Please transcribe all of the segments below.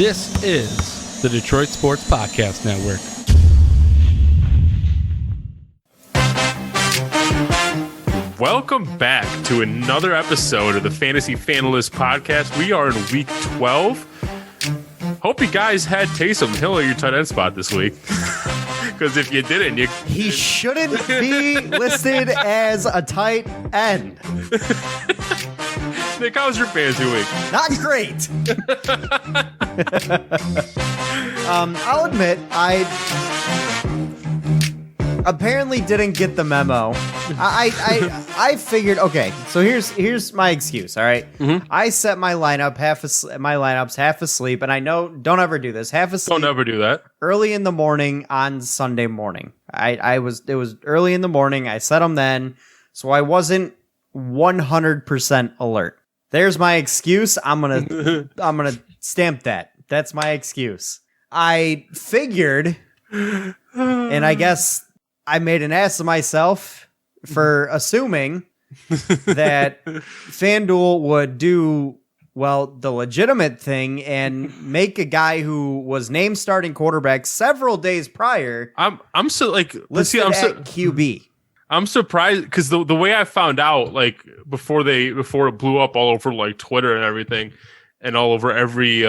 This is the Detroit Sports Podcast Network. Welcome back to another episode of the Fantasy Fanalysts podcast. We are in week 12. Hope you guys had Taysom Hill at your tight end spot this week. Because if you didn't, he shouldn't be listed as a tight end. Nick, how was your fantasy week? Not great. I'll admit, I apparently didn't get the memo. I figured, okay, so here's my excuse, all right? Mm-hmm. I set my lineups half asleep, and I know, don't ever do this, half asleep. Don't ever do that. Early in the morning on Sunday morning. It was early in the morning. I set them then, so I wasn't 100% alert. There's my excuse. I'm gonna stamp that. That's my excuse. I figured, and I guess I made an ass of myself for assuming that FanDuel would do, well, the legitimate thing and make a guy who was named starting quarterback several days prior. I'm so like, let's see, QB. I'm surprised because the way I found out, like before it blew up all over like Twitter and everything, and all over every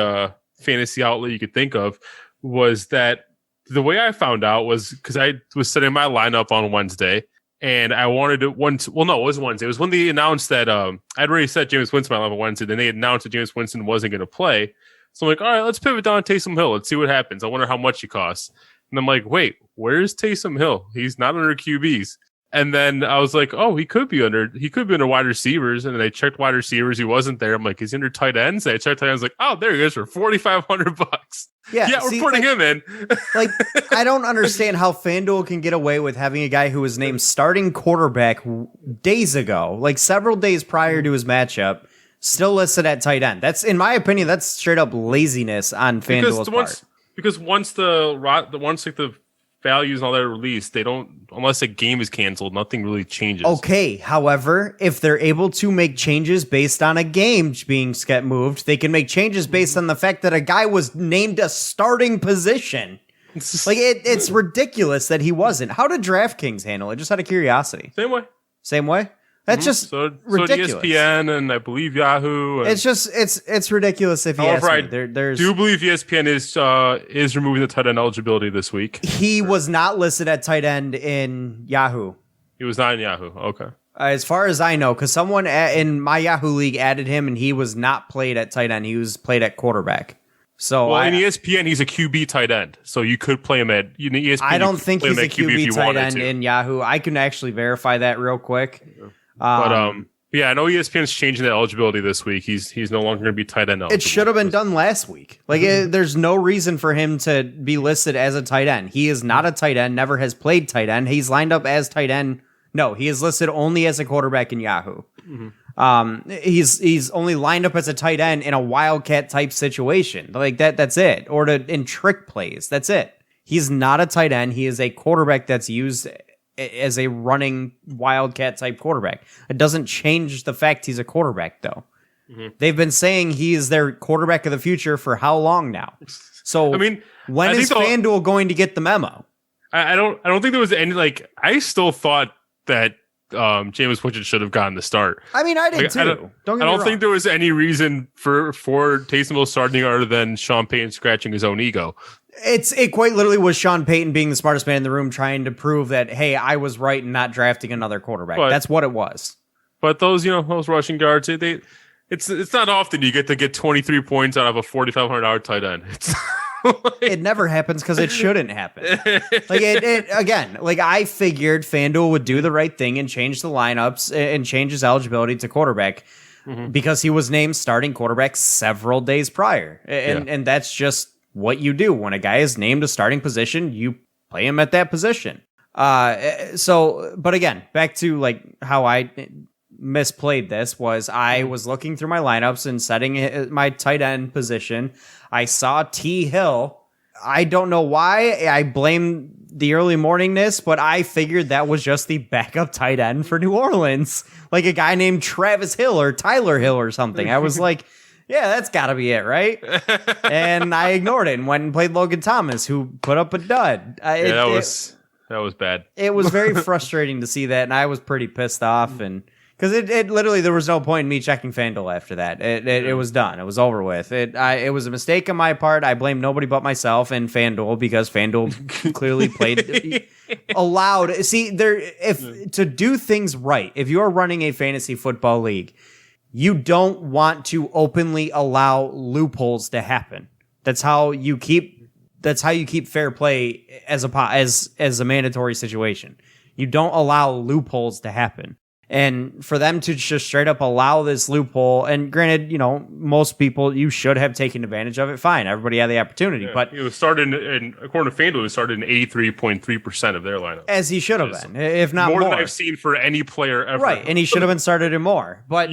fantasy outlet you could think of, was that the way I found out was because I was setting my lineup on Wednesday, and I wanted to it was Wednesday. It was when they announced that I'd already set Jameis Winston my lineup on Wednesday. Then they announced that Jameis Winston wasn't going to play. So I'm like, all right, let's pivot down to Taysom Hill. Let's see what happens. I wonder how much he costs. And I'm like, wait, where's Taysom Hill? He's not under QBs. And then I was like, oh, he could be under wide receivers. And then I checked wide receivers. He wasn't there. I'm like, is he under tight ends? And I checked tight ends. Like, oh, there he is for $4,500. Yeah, we're putting him in. Like, I don't understand how FanDuel can get away with having a guy who was named starting quarterback days ago, like several days prior to his matchup, still listed at tight end. That's, in my opinion, that's straight up laziness on FanDuel's part. Because once the values and all that are released, they don't, unless a game is canceled, nothing really changes. Okay, however, if they're able to make changes based on a game being moved, they can make changes based on the fact that a guy was named a starting position. Like, it's ridiculous that he wasn't. How did DraftKings handle it? Just out of curiosity. Same way? That's just ridiculous. So ESPN and I believe Yahoo. It's just it's ridiculous if you ask me. I do believe ESPN is removing the tight end eligibility this week. He was not listed at tight end in Yahoo. He was not in Yahoo. Okay. As far as I know, because someone in my Yahoo league added him, and he was not played at tight end. He was played at quarterback. So in ESPN, he's a QB tight end, so you could play him at ESPN. I don't think he's a QB tight end in Yahoo. I can actually verify that real quick. I know ESPN's changing the eligibility this week. He's no longer going to be tight end eligible. It should have been done last week. Like, there's no reason for him to be listed as a tight end. He is not a tight end, never has played tight end. He's lined up as tight end. No, he is listed only as a quarterback in Yahoo. Mm-hmm. He's only lined up as a tight end in a wildcat type situation. Like that's it. Or in trick plays. That's it. He's not a tight end. He is a quarterback that's used as a running wildcat type quarterback. It doesn't change the fact he's a quarterback, though. Mm-hmm. They've been saying he is their quarterback of the future for how long now? So, when is FanDuel going to get the memo? I don't think there was any, like, I still thought that Jameis Winston should have gotten the start. I mean, I did too. I don't think there was any reason for Taysom Hill starting other than Sean Payton scratching his own ego. It quite literally was Sean Payton being the smartest man in the room, trying to prove that, hey, I was right in not drafting another quarterback. That's what it was. But those rushing guards, it's not often you get to get 23 points out of a $4,500 tight end. It never happens because it shouldn't happen. Like I figured FanDuel would do the right thing and change the lineups and change his eligibility to quarterback because he was named starting quarterback several days prior, and that's just what you do when a guy is named a starting position. You play him at that position. But again, back to like how I misplayed this was I was looking through my lineups and setting my tight end position. I saw T. Hill. I don't know why I blame the early morningness, but I figured that was just the backup tight end for New Orleans, like a guy named Travis Hill or Tyler Hill or something. I was like, yeah, that's got to be it, right? And I ignored it and went and played Logan Thomas, who put up a dud. That was bad. It was very frustrating to see that, and I was pretty pissed off, and because it literally there was no point in me checking FanDuel after that. It was done. It was over with. It was a mistake on my part. I blame nobody but myself and FanDuel because FanDuel clearly allowed. See, to do things right, if you're running a fantasy football league, you don't want to openly allow loopholes to happen. That's how you keep fair play as a mandatory situation. You don't allow loopholes to happen. And for them to just straight up allow this loophole, and granted, most people, you should have taken advantage of it. Fine. Everybody had the opportunity. Yeah, but it was started according to FanDuel, it started in 83.3% of their lineup. As he should have been, if not more. More than I've seen for any player ever. Right. And he should have been started in more. But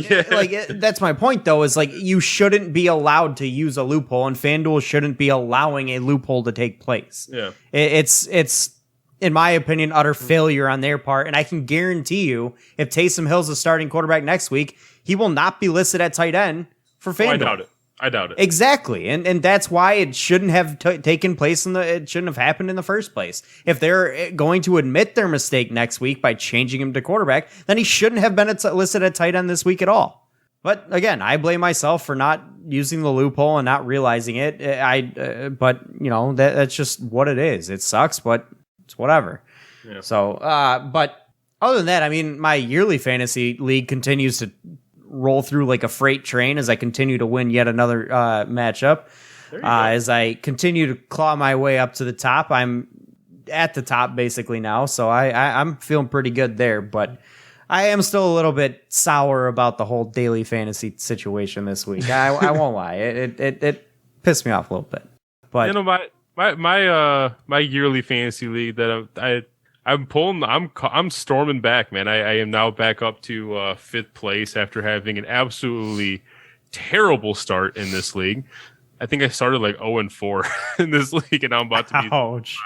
that's my point, though, is you shouldn't be allowed to use a loophole, and FanDuel shouldn't be allowing a loophole to take place. Yeah. It's in my opinion, utter failure on their part. And I can guarantee you, if Taysom Hill's a starting quarterback next week, he will not be listed at tight end for FanDuel. I doubt it. Exactly. And that's why it shouldn't have taken place it shouldn't have happened in the first place. If they're going to admit their mistake next week by changing him to quarterback, then he shouldn't have been listed at tight end this week at all. But again, I blame myself for not using the loophole and not realizing it. But that's just what it is. It sucks, but it's whatever. Yeah. So, but other than that, I mean, my yearly fantasy league continues to roll through like a freight train as I continue to win yet another matchup. As I continue to claw my way up to the top, I'm at the top basically now. So I'm feeling pretty good there, but I am still a little bit sour about the whole daily fantasy situation this week. I won't lie. It pissed me off a little bit, but my yearly fantasy league that I'm storming back, man. I am now back up to fifth place after having an absolutely terrible start in this league. I think I started like 0-4 in this league, and now I'm about to be. Ouch. 5.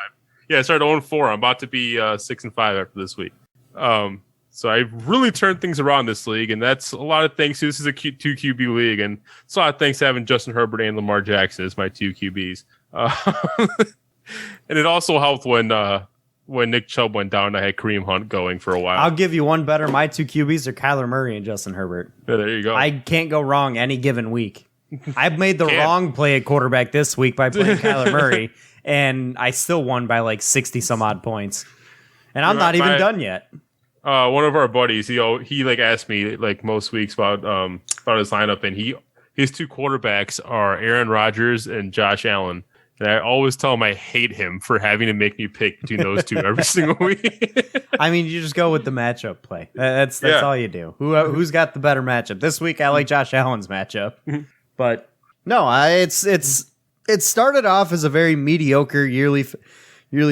Yeah, I started 0-4. I'm about to be 6-5 after this week. So I really turned things around this league, and that's a lot of thanks to this is a 2 QB league, and it's a lot of thanks to having Justin Herbert and Lamar Jackson as my 2 QBs. And it also helped when Nick Chubb went down. I had Kareem Hunt going for a while. I'll give you one better. My 2 QBs are Kyler Murray and Justin Herbert. Yeah, there you go. I can't go wrong any given week. I've made the wrong play at quarterback this week by playing Kyler Murray, and I still won by like 60 some odd points. And I'm not even done yet. One of our buddies, he like asked me like most weeks about his lineup, and his 2 quarterbacks are Aaron Rodgers and Josh Allen. And I always tell him I hate him for having to make me pick between those 2 every single week. I mean, you just go with the matchup play. That's all you do. Who's got the better matchup? This week, I like Josh Allen's matchup. But no, it started off as a very mediocre yearly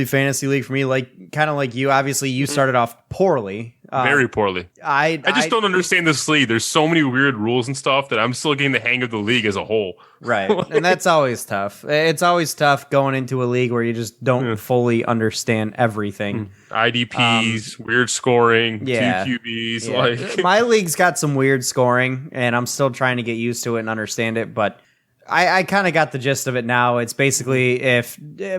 fantasy league for me. Kind of like you. Obviously, you started off poorly. Very poorly. I just don't understand this league. There's so many weird rules and stuff that I'm still getting the hang of the league as a whole. Right. And that's always tough. It's always tough going into a league where you just don't fully understand everything. IDPs, weird scoring, 2 QBs. Yeah. My league's got some weird scoring, and I'm still trying to get used to it and understand it, but I kind of got the gist of it now. It's basically if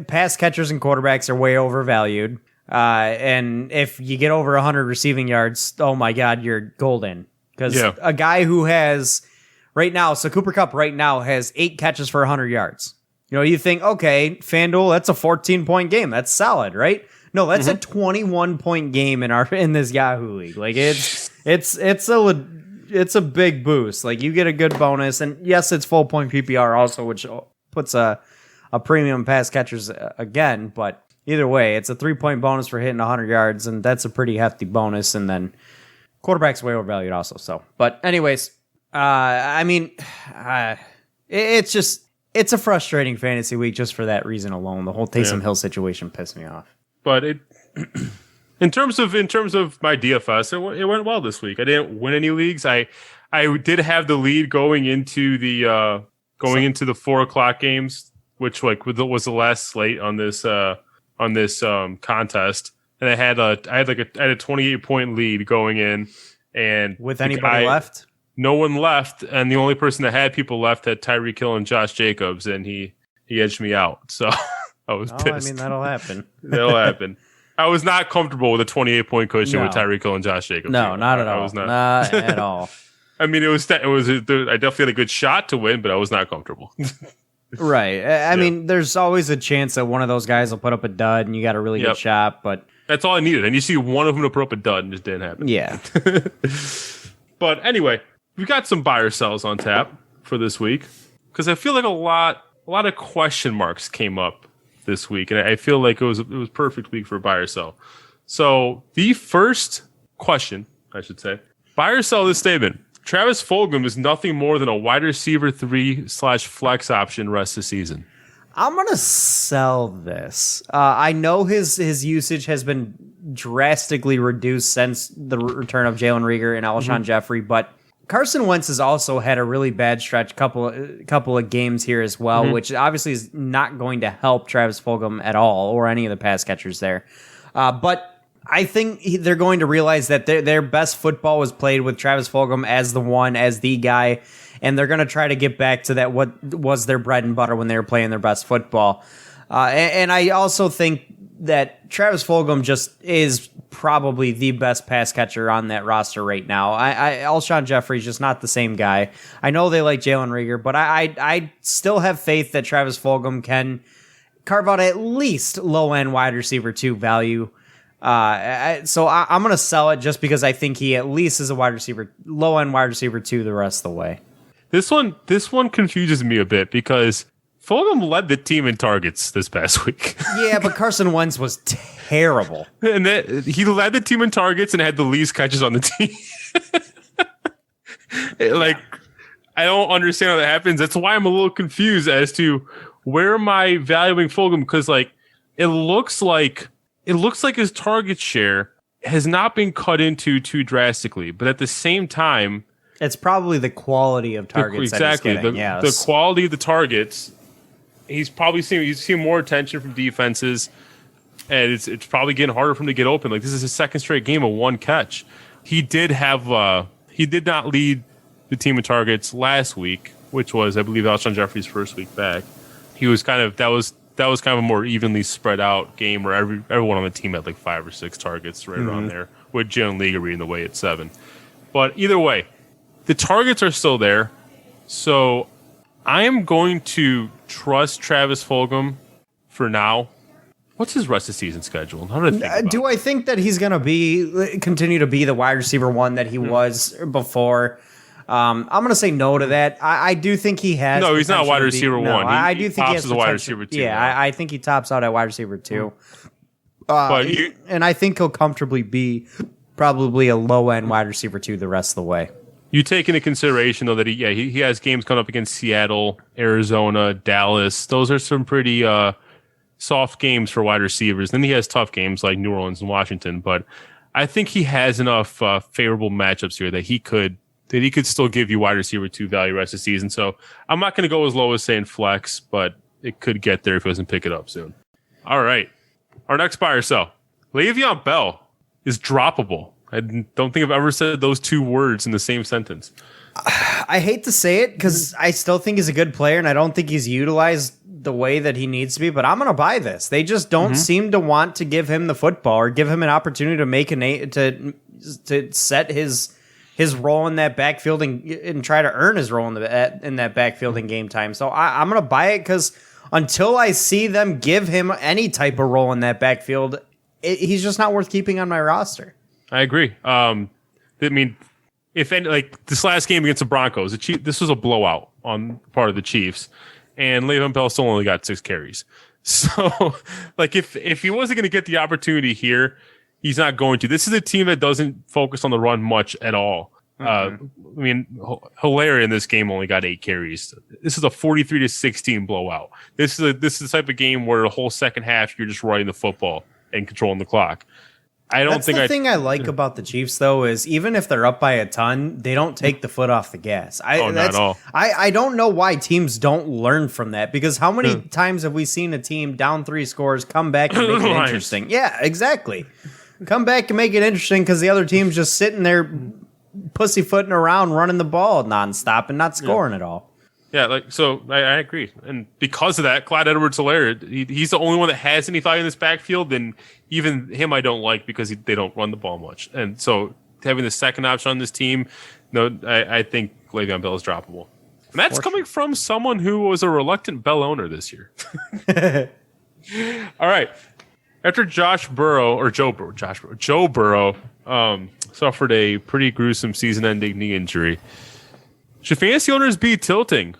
pass catchers and quarterbacks are way overvalued, and if you get over 100 receiving yards, oh my God, you're golden. Because a guy who has right now, so Cooper Kupp right now has 8 catches for 100 yards. You think, okay, FanDuel, that's a 14-point game. That's solid, right? No, that's a 21-point game in this Yahoo league. Like it's a big boost. Like you get a good bonus, and yes, it's full point PPR also, which puts a premium pass catchers again. But either way, it's a 3-point bonus for hitting 100 yards, and that's a pretty hefty bonus. And then quarterback's way overvalued also. So, but anyways, I mean, it's a frustrating fantasy week just for that reason alone. The whole Taysom Hill situation pissed me off. But in terms of my DFS, it went well this week. I didn't win any leagues. I did have the lead going into the 4:00 games, which was the last slate on this contest, and I had a 28-point lead going in, and with anybody left. no one left, and the only person that had people left had Tyreek Hill and Josh Jacobs, and he edged me out. So I was pissed. I mean, that'll happen. That'll happen. I was not comfortable with a 28-point cushion No. with Tyreek Hill and Josh Jacobs. No, not at I all. was not at all. I mean, I definitely had a good shot to win, but I was not comfortable. Right. I mean, there's always a chance that one of those guys will put up a dud and you got a really good shot, but that's all I needed. And you see one of them to put up a dud and it just didn't happen. yeah. But anyway, we've got some buy or sells on tap for this week because I feel like a lot of question marks came up this week, and I feel like it was perfect week for buy or sell. So the first question, I should say, buy or sell this statement. Travis Fulgham is nothing more than a wide receiver 3/flex option rest of the season. I'm going to sell this. I know his usage has been drastically reduced since the return of Jalen Reagor and Alshon Jeffrey, but Carson Wentz has also had a really bad stretch, couple of games here as well, which obviously is not going to help Travis Fulgham at all or any of the pass catchers there. But I think they're going to realize that their best football was played with Travis Fulgham as the guy, and they're going to try to get back to that what was their bread and butter when they were playing their best football. And I also think that Travis Fulgham just is probably the best pass catcher on that roster right now. Alshon Jeffrey's just not the same guy. I know they like Jalen Reagor, but I still have faith that Travis Fulgham can carve out at least low-end wide receiver 2 value. So I'm going to sell it just because I think he at least is a low-end wide receiver 2 the rest of the way. This one confuses me a bit because Fulgham led the team in targets this past week. Yeah, but Carson Wentz was terrible. And he led the team in targets and had the least catches on the team. I don't understand how that happens. That's why I'm a little confused as to where am I valuing Fulgham, because it looks like his target share has not been cut into too drastically, but at the same time, it's probably the quality of targets. Exactly. That he's getting, the quality of the targets. He's seen more attention from defenses, and it's probably getting harder for him to get open. Like, this is his second straight game of one catch. He did not lead the team in targets last week, which was, I believe, Alshon Jeffrey's first week back. He was that was kind of a more evenly spread out game where everyone on the team had like 5 or 6 targets right around there, with Jalen Reagor leading the way at 7. But either way, the targets are still there, so I am going to trust Travis Fulgham for now. What's his rest of season schedule? How did I think about Do I think that he's going to continue to be the wide receiver 1 that he was before? I'm going to say no to that. I do think he has. No, he's not wide receiver 1. I do think he has as a wide receiver 2. Yeah, I think he tops out at wide receiver 2. And I think he'll comfortably be probably a low end wide receiver 2 the rest of the way. You take into consideration though that he has games coming up against Seattle, Arizona, Dallas. Those are some pretty soft games for wide receivers. Then he has tough games like New Orleans and Washington. But I think he has enough favorable matchups here that he could still give you wide receiver 2 value rest of the season. So I'm not going to go as low as saying flex, but it could get there if he doesn't pick it up soon. All right, our next buy or sell. Le'Veon Bell is droppable. I don't think I've ever said those 2 words in the same sentence. I hate to say it because I still think he's a good player and I don't think he's utilized the way that he needs to be, but I'm going to buy this. They just don't seem to want to give him the football or give him an opportunity to make to set his role in that backfield and try to earn his role in that backfield in game time. So I'm going to buy it because until I see them give him any type of role in that backfield, he's just not worth keeping on my roster. I agree. I mean, if any, like this last game against the Broncos, this was a blowout on part of the Chiefs, and Le'Veon Bell still only got 6 carries. So, like, if he wasn't going to get the opportunity here, he's not going to. This is a team that doesn't focus on the run much at all. I mean, Hilaire in this game only got 8 carries. This is a 43-16 blowout. This is the type of game where the whole second half you're just running the football and controlling the clock. That's the thing I like about the Chiefs, though, is even if they're up by a ton, they don't take the foot off the gas. Not at all. I don't know why teams don't learn from that, because how many times have we seen a team down 3 scores come back and make it interesting? Yeah, exactly. Come back and make it interesting because the other team's just sitting there pussyfooting around, running the ball nonstop and not scoring at all. Yeah, I agree. And because of that, Clyde Edwards-Helaire, he's the only one that has any value in this backfield, and even him I don't like because they don't run the ball much. And so having the second option on this team, I think Le'Veon Bell is droppable. And that's coming from someone who was a reluctant Bell owner this year. All right. After Joe Burrow suffered a pretty gruesome season-ending knee injury, should fantasy owners be tilting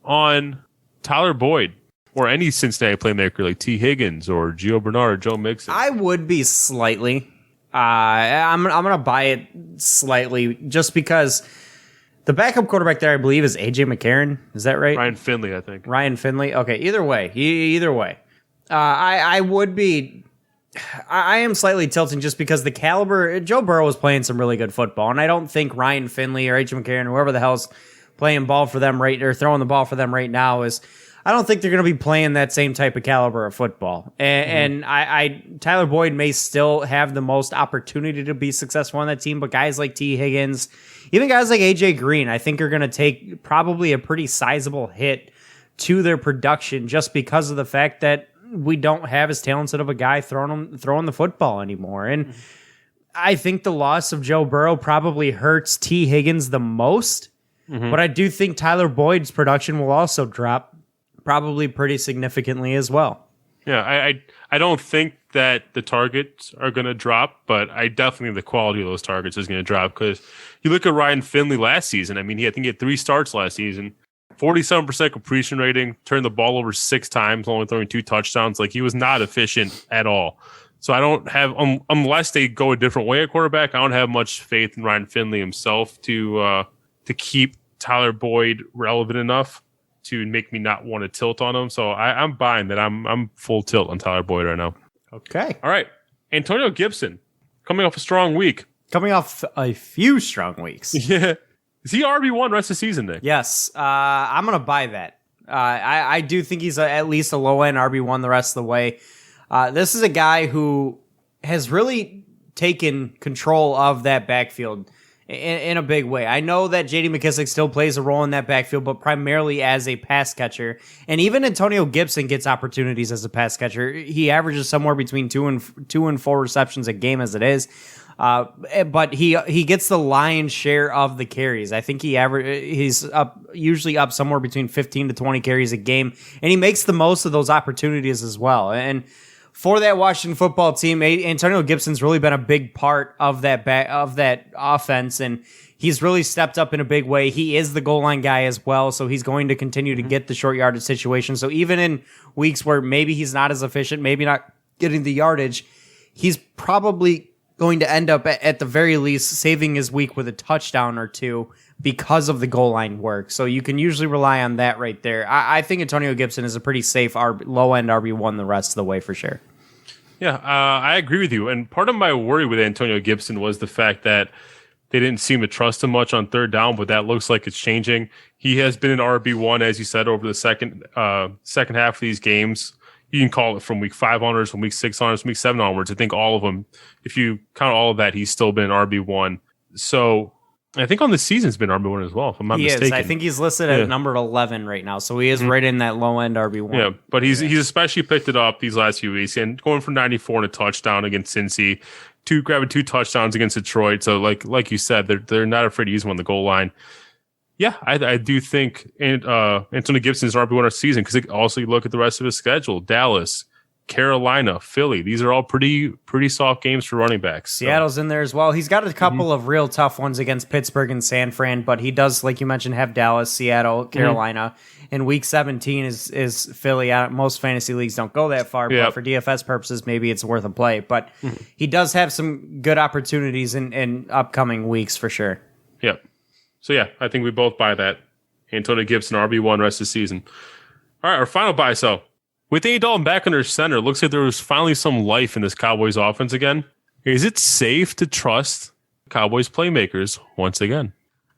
on Tyler Boyd or any Cincinnati playmaker like T. Higgins or Gio Bernard or Joe Mixon? I would be slightly. I'm going to buy it slightly just because the backup quarterback there, I believe, is A.J. McCarron. Is that right? Ryan Finley, I think. Ryan Finley. Okay, either way. I would be... I am slightly tilting just because the caliber... Joe Burrow is playing some really good football, and I don't think Ryan Finley or A.J. McCarron, whoever the hell's playing ball for them or throwing the ball for them right now is... I don't think they're going to be playing that same type of caliber of football. And Tyler Boyd may still have the most opportunity to be successful on that team, but guys like T. Higgins, even guys like AJ Green, I think are going to take probably a pretty sizable hit to their production just because of the fact that we don't have as talented of a guy throwing the football anymore. And I think the loss of Joe Burrow probably hurts T. Higgins the most, but I do think Tyler Boyd's production will also drop probably pretty significantly as well. Yeah, I don't think that the targets are going to drop, but I definitely think the quality of those targets is going to drop because you look at Ryan Finley last season. I mean, I think he had 3 starts last season, 47% completion rating, turned the ball over 6 times, only throwing 2 touchdowns. Like, he was not efficient at all. So I don't have, unless they go a different way at quarterback, I don't have much faith in Ryan Finley himself to keep Tyler Boyd relevant enough to make me not want to tilt on him. So I'm buying that. I'm full tilt on Tyler Boyd right now. Okay. All right. Antonio Gibson, coming off a strong week. Coming off a few strong weeks. Yeah. Is he RB1 rest of the season, Nick? Yes. I'm going to buy that. I do think he's at least a low-end RB1 the rest of the way. This is a guy who has really taken control of that backfield in a big way. I know that J.D. McKissic still plays a role in that backfield, but primarily as a pass catcher. And even Antonio Gibson gets opportunities as a pass catcher. He averages somewhere between 2 and 4 receptions a game as it is. But he gets the lion's share of the carries. I think he's usually up somewhere between 15 to 20 carries a game, and he makes the most of those opportunities as well. And for that Washington football team, Antonio Gibson's really been a big part of that offense, and he's really stepped up in a big way. He is the goal line guy as well, so he's going to continue to get the short yardage situation. So even in weeks where maybe he's not as efficient, maybe not getting the yardage, he's probably going to end up at the very least saving his week with a touchdown or 2 because of the goal line work. So you can usually rely on that right there. I think Antonio Gibson is a pretty safe low-end RB1 the rest of the way for sure. Yeah, I agree with you. And part of my worry with Antonio Gibson was the fact that they didn't seem to trust him much on third down, but that looks like it's changing. He has been an RB1, as you said, over the second half of these games. You can call it from week 5 onwards, from week 6 onwards, from week 7 onwards. I think all of them, if you count all of that, he's still been an RB1. So I think on the season's been RB1 as well, if I'm not mistaken. Is. I think he's listed at number 11 right now, so he is right in that low-end RB1. Yeah, but he's especially picked it up these last few weeks, and going for 94 and a touchdown against Cincy, grabbing 2 touchdowns against Detroit. So like you said, they're not afraid to use him on the goal line. Yeah, I do think Antonio Gibson is RB1 of the season because also you look at the rest of his schedule: Dallas, Carolina, Philly. These are all pretty soft games for running backs. So. Seattle's in there as well. He's got a couple of real tough ones against Pittsburgh and San Fran, but he does, like you mentioned, have Dallas, Seattle, Carolina. And week 17 is Philly. Most fantasy leagues don't go that far, but for DFS purposes, maybe it's worth a play. But he does have some good opportunities in upcoming weeks for sure. Yep. So, yeah, I think we both buy that. Antonio Gibson, RB1 rest of the season. All right, our final buy sell. With Andy Dalton back under center, looks like there was finally some life in this Cowboys offense again. Is it safe to trust Cowboys playmakers once again?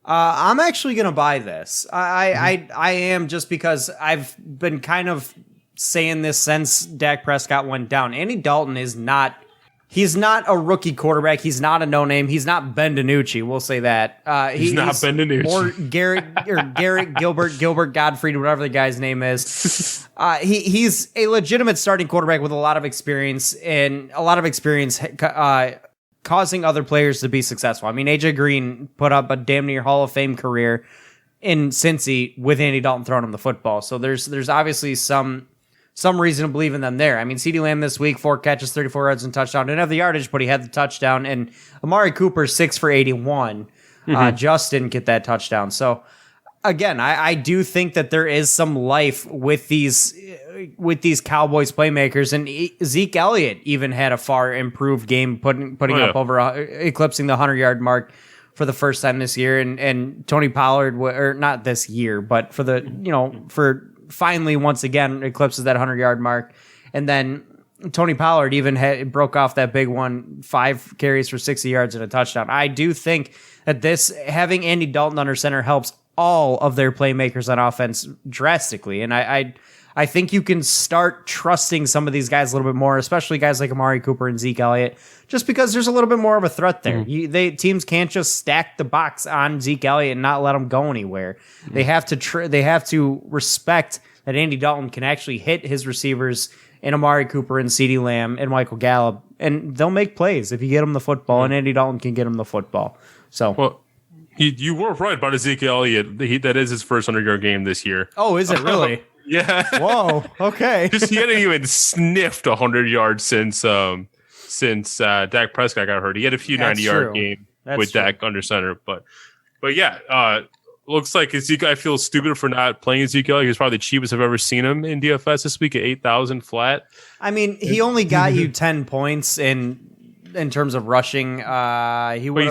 I'm actually going to buy this. I am, just because I've been kind of saying this since Dak Prescott went down. Andy Dalton is not... He's not a rookie quarterback. He's not a no-name. He's not Ben DiNucci. We'll say that. He's not Ben DiNucci. Or Garrett Gilbert Gottfried, whatever the guy's name is. He's a legitimate starting quarterback with a lot of experience causing other players to be successful. I mean, AJ Green put up a damn near Hall of Fame career in Cincy with Andy Dalton throwing him the football. So there's obviously some reason to believe in them there. I mean, CeeDee Lamb this week, 4 catches, 34 yards and touchdown. Didn't have the yardage, but he had the touchdown. And Amari Cooper, 6 for 81. Just didn't get that touchdown. So again, I do think that there is some life with these Cowboys playmakers, and Zeke Elliott even had a far improved game, putting up eclipsing the 100-yard mark for the first time this year. And Tony Pollard, or not this year, but for finally once again eclipses that 100-yard mark. And then Tony Pollard even broke off that big one, 5 carries for 60 yards and a touchdown. I do think that having Andy Dalton under center helps all of their playmakers on offense drastically. And I think you can start trusting some of these guys a little bit more, especially guys like Amari Cooper and Zeke Elliott, just because there's a little bit more of a threat there. Teams can't just stack the box on Zeke Elliott and not let him go anywhere. They have to respect that Andy Dalton can actually hit his receivers in Amari Cooper and CeeDee Lamb and Michael Gallup, and they'll make plays if you get him the football, and Andy Dalton can get him the football. So. Well, you were right about Ezekiel Elliott. That is his first 100-yard game this year. Oh, is it really? Yeah. Whoa. Okay. He hadn't even sniffed 100 yards since Dak Prescott got hurt. He had a few 90-yard game with Dak under center, but yeah. Looks like Ezekiel. I feel stupid for not playing Ezekiel. He was probably the cheapest I've ever seen him in DFS this week at 8,000 flat. I mean, he only got you 10 points in terms of rushing. He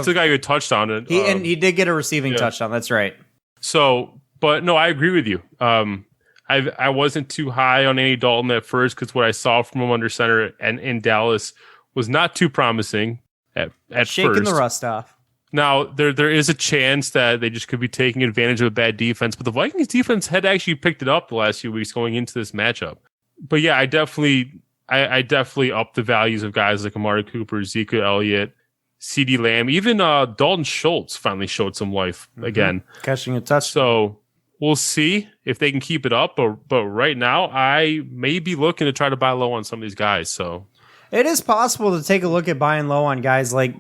still got you a touchdown. And he did get a receiving touchdown. That's right. So, but no, I agree with you. I wasn't too high on Andy Dalton at first because what I saw from him under center and in Dallas was not too promising at Shaking first. the rust off. Now, there is a chance that they just could be taking advantage of a bad defense, but the Vikings defense had actually picked it up the last few weeks going into this matchup. But yeah, I definitely up the values of guys like Amari Cooper, Ezekiel Elliott, CeeDee Lamb, even Dalton Schultz finally showed some life again. Catching a touch. So we'll see if they can keep it up, but right now I may be looking to try to buy low on some of these guys. So it is possible to take a look at buying low on guys like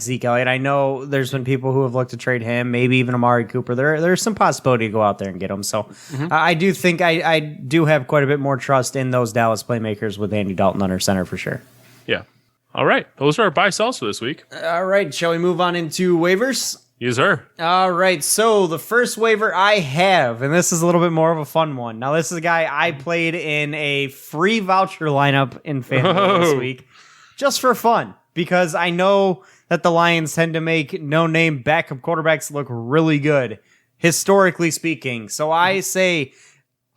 Zeke Elliott. I know there's been people who have looked to trade him, maybe even Amari Cooper. There's some possibility to go out there and get him. So I do think I do have quite a bit more trust in those Dallas playmakers with Andy Dalton under center for sure. Yeah. All right. Those are our buy sells for this week. All right. Shall we move on into waivers? Yes, sir. All right. So the first waiver I have, and this is a little bit more of a fun one. Now, this is a guy I played in a free voucher lineup in FanDuel this week just for fun, because I know that the Lions tend to make no-name backup quarterbacks look really good, historically speaking. So I say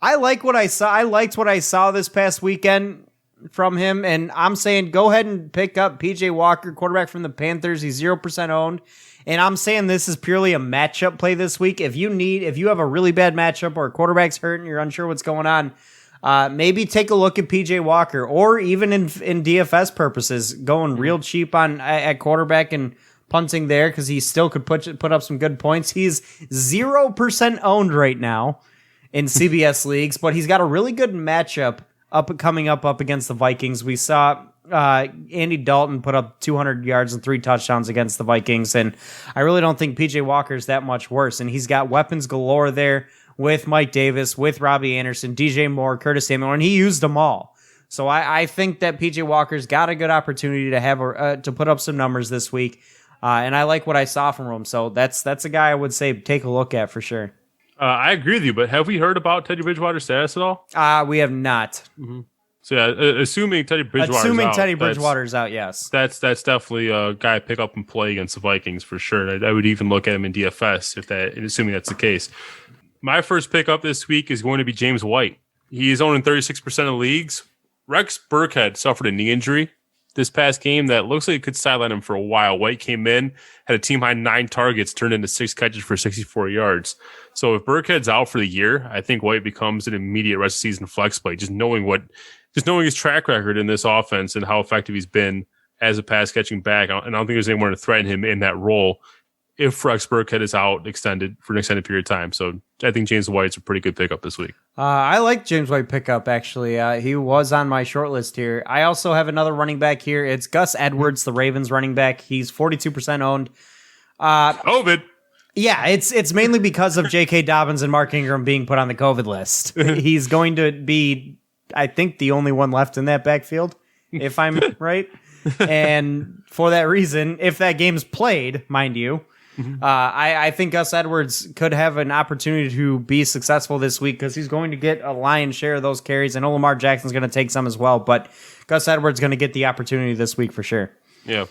I like what I saw. I liked what I saw this past weekend from him, and I'm saying go ahead and pick up PJ Walker, quarterback from the Panthers. He's 0% owned. And I'm saying this is purely a matchup play this week. If you have a really bad matchup or a quarterback's hurt and you're unsure what's going on, maybe take a look at PJ Walker, or even in DFS purposes, going real cheap at quarterback and punting there because he still could put up some good points. He's 0% owned right now in CBS leagues, but he's got a really good matchup coming up against the Vikings. We saw Andy Dalton put up 200 yards and 3 touchdowns against the Vikings, and I really don't think PJ Walker's that much worse. And he's got weapons galore there with Mike Davis, with Robbie Anderson, DJ Moore, Curtis Samuel, and he used them all. So I think that PJ Walker's got a good opportunity to have to put up some numbers this week, and I like what I saw from him. So that's a guy I would say take a look at for sure. I agree with you, but have we heard about Teddy Bridgewater's status at all? We have not. Mm-hmm. So yeah, assuming Teddy Bridgewater's out, yes. That's definitely a guy I pick up and play against the Vikings for sure. I would even look at him in DFS assuming that's the case. My first pickup this week is going to be James White. He is owned in 36% of leagues. Rex Burkhead suffered a knee injury this past game that looks like it could sideline him for a while. White came in, had a team high 9 targets, turned into 6 catches for 64 yards. So if Burkhead's out for the year, I think White becomes an immediate rest of season flex play, just knowing what just knowing his track record in this offense and how effective he's been as a pass catching back, and I don't think there's anyone to threaten him in that role if Rex Burkhead is out for an extended period of time. So I think James White's a pretty good pickup this week. I like James White pickup, actually. He was on my short list here. I also have another running back here. It's Gus Edwards, the Ravens running back. He's 42% owned. COVID. Yeah, it's mainly because of J.K. Dobbins and Mark Ingram being put on the COVID list. He's going to be, I think, the only one left in that backfield, if I'm right. And for that reason, if that game's played, mind you, I think Gus Edwards could have an opportunity to be successful this week because he's going to get a lion's share of those carries. I know Lamar Jackson's going to take some as well, but Gus Edwards going to get the opportunity this week for sure. Yeah.